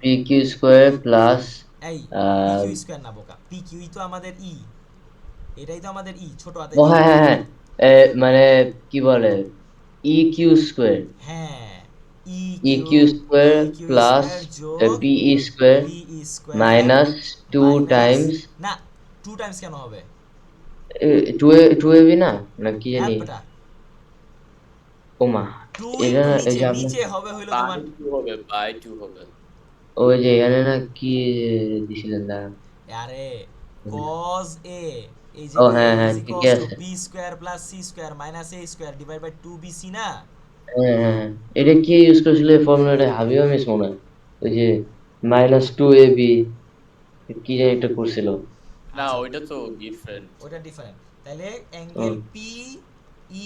P Q square plus এই পি কিউ স্কয়ার না বোকা, পি কিউই তো আমাদের ই, এটাই তো আমাদের ই ছোট হাতের ও ই। হ্যাঁ হ্যাঁ হ্যাঁ মানে কি বলে, ই কিউ স্কোয়ার, হ্যাঁ E E Q, Q square E Q plus square যোগ P E square P E square minus 2 minus, times না 2 টাইমস কেন হবে? 2 এ বি না, না কি হ্যাঁ জানি, বেটা, ওমা 2 এটা ইনটু এই নিচে, যে আপনার নিচে হবে হইলো বাই তোমার, টু হবে, বাই টু হবে। ওই যে এখানে না কি দিছিলেন দাঁড়ান। আরে cos a, এই যে ও a হ্যাঁ হ্যাঁ is ঠিকই equals to আছে। b square plus c square minus a square divided by 2bc না? হ্যাঁ হ্যাঁ হ্যাঁ। এটা কে ইউজ করেছিল এই ফর্মুলাটা? হাবিবা মিস মনে হয়। ওই যে -2ab কি জানি একটা করছিল। না আচ্ছা ওইটা তো ডিফারেন্ট। ওটা ডিফারেন্ট। তাহলে ও, angle P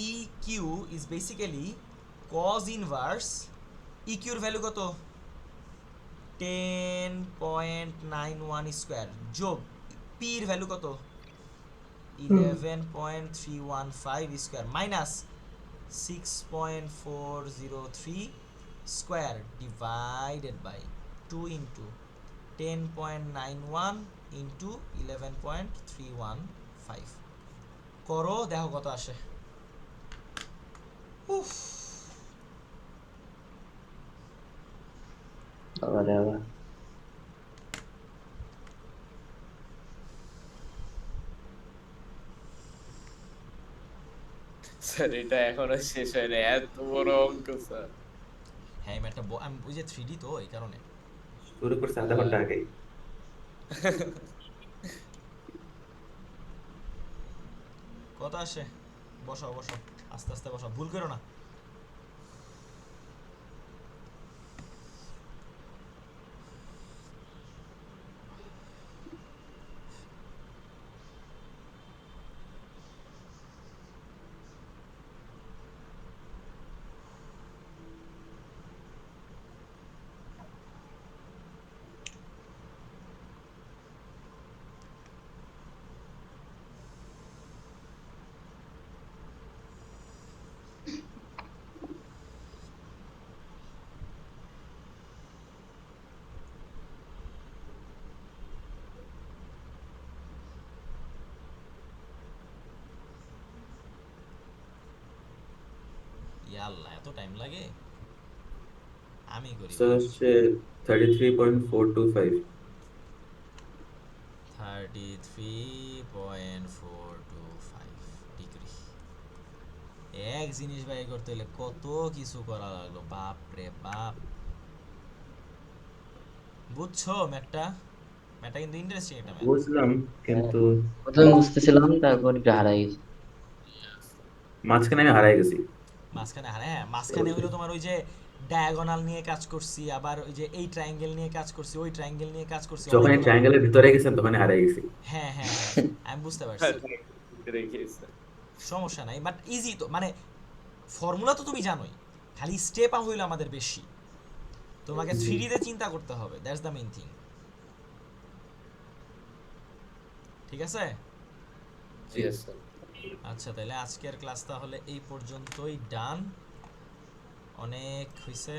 E Q is basically cos inverse E কিউর ভ্যালু কত? 10.91 স্কয়ার যোগ পি এর ভ্যালু কত 11.315 square minus 6.403 square divided by 2 into 10.91 into 11.315 করো দেখো কত আসে উফ আবার আবার স্যার এটা এখনো শেষ হয় না, এত বড় অঙ্ক স্যার। হ্যাঁ আমি একটা আমি ওই যে 3D তো এই কারণে শুরু করছে আধা ঘন্টা আগেই। কত আসে বসাও বসাও আস্তে আস্তে বসাও ভুল করো না ইয়াল্লা এত টাইম লাগে আমি করি তো হচ্ছে 33.425। 33.425 ডিগ্রি এক জিনিস বাই করতে হলে কত কিছু করা লাগলো বাপ রে বাপ বুঝছো ম্যাটটা ম্যাটটা কিন্তু ইন্টারেস্টিং একটা ম্যাথ বুঝলাম, হ্যাঁ, কিন্তু প্রথমে বুঝতেছিলাম তারপর একটু হারাই গেছি। মাঝখানে আমি হারাই গেছি। মাঝখানে হ্যাঁ মাঝখানে হলো তোমার ওই যে ডায়াগোনাল নিয়ে কাজ করছি আবার ওই যে এই ট্রায়াঙ্গেল নিয়ে কাজ করছি ওই ট্রায়াঙ্গেল নিয়ে কাজ করছি যখন এই অনেকগুলো ট্রায়াঙ্গেলের ভিতরে গেছেন তখন হারাই গেছি। হ্যাঁ হ্যাঁ হ্যাঁ আমি বুঝতে পারছি রেখেছে। সমস্যা নাই বাট ইজি তো মানে ফর্মুলা তো তুমি জানোই খালি স্টেপ হইলো আমাদের বেশি তোমাকে জি। 3D তে চিন্তা করতে হবে দ্যাটস দ্য মেইন থিং ঠিক আছে Yes, sir. আচ্ছা তাহলে আজকের ক্লাস তাহলে এই পর্যন্তই ডান অনেক হইছে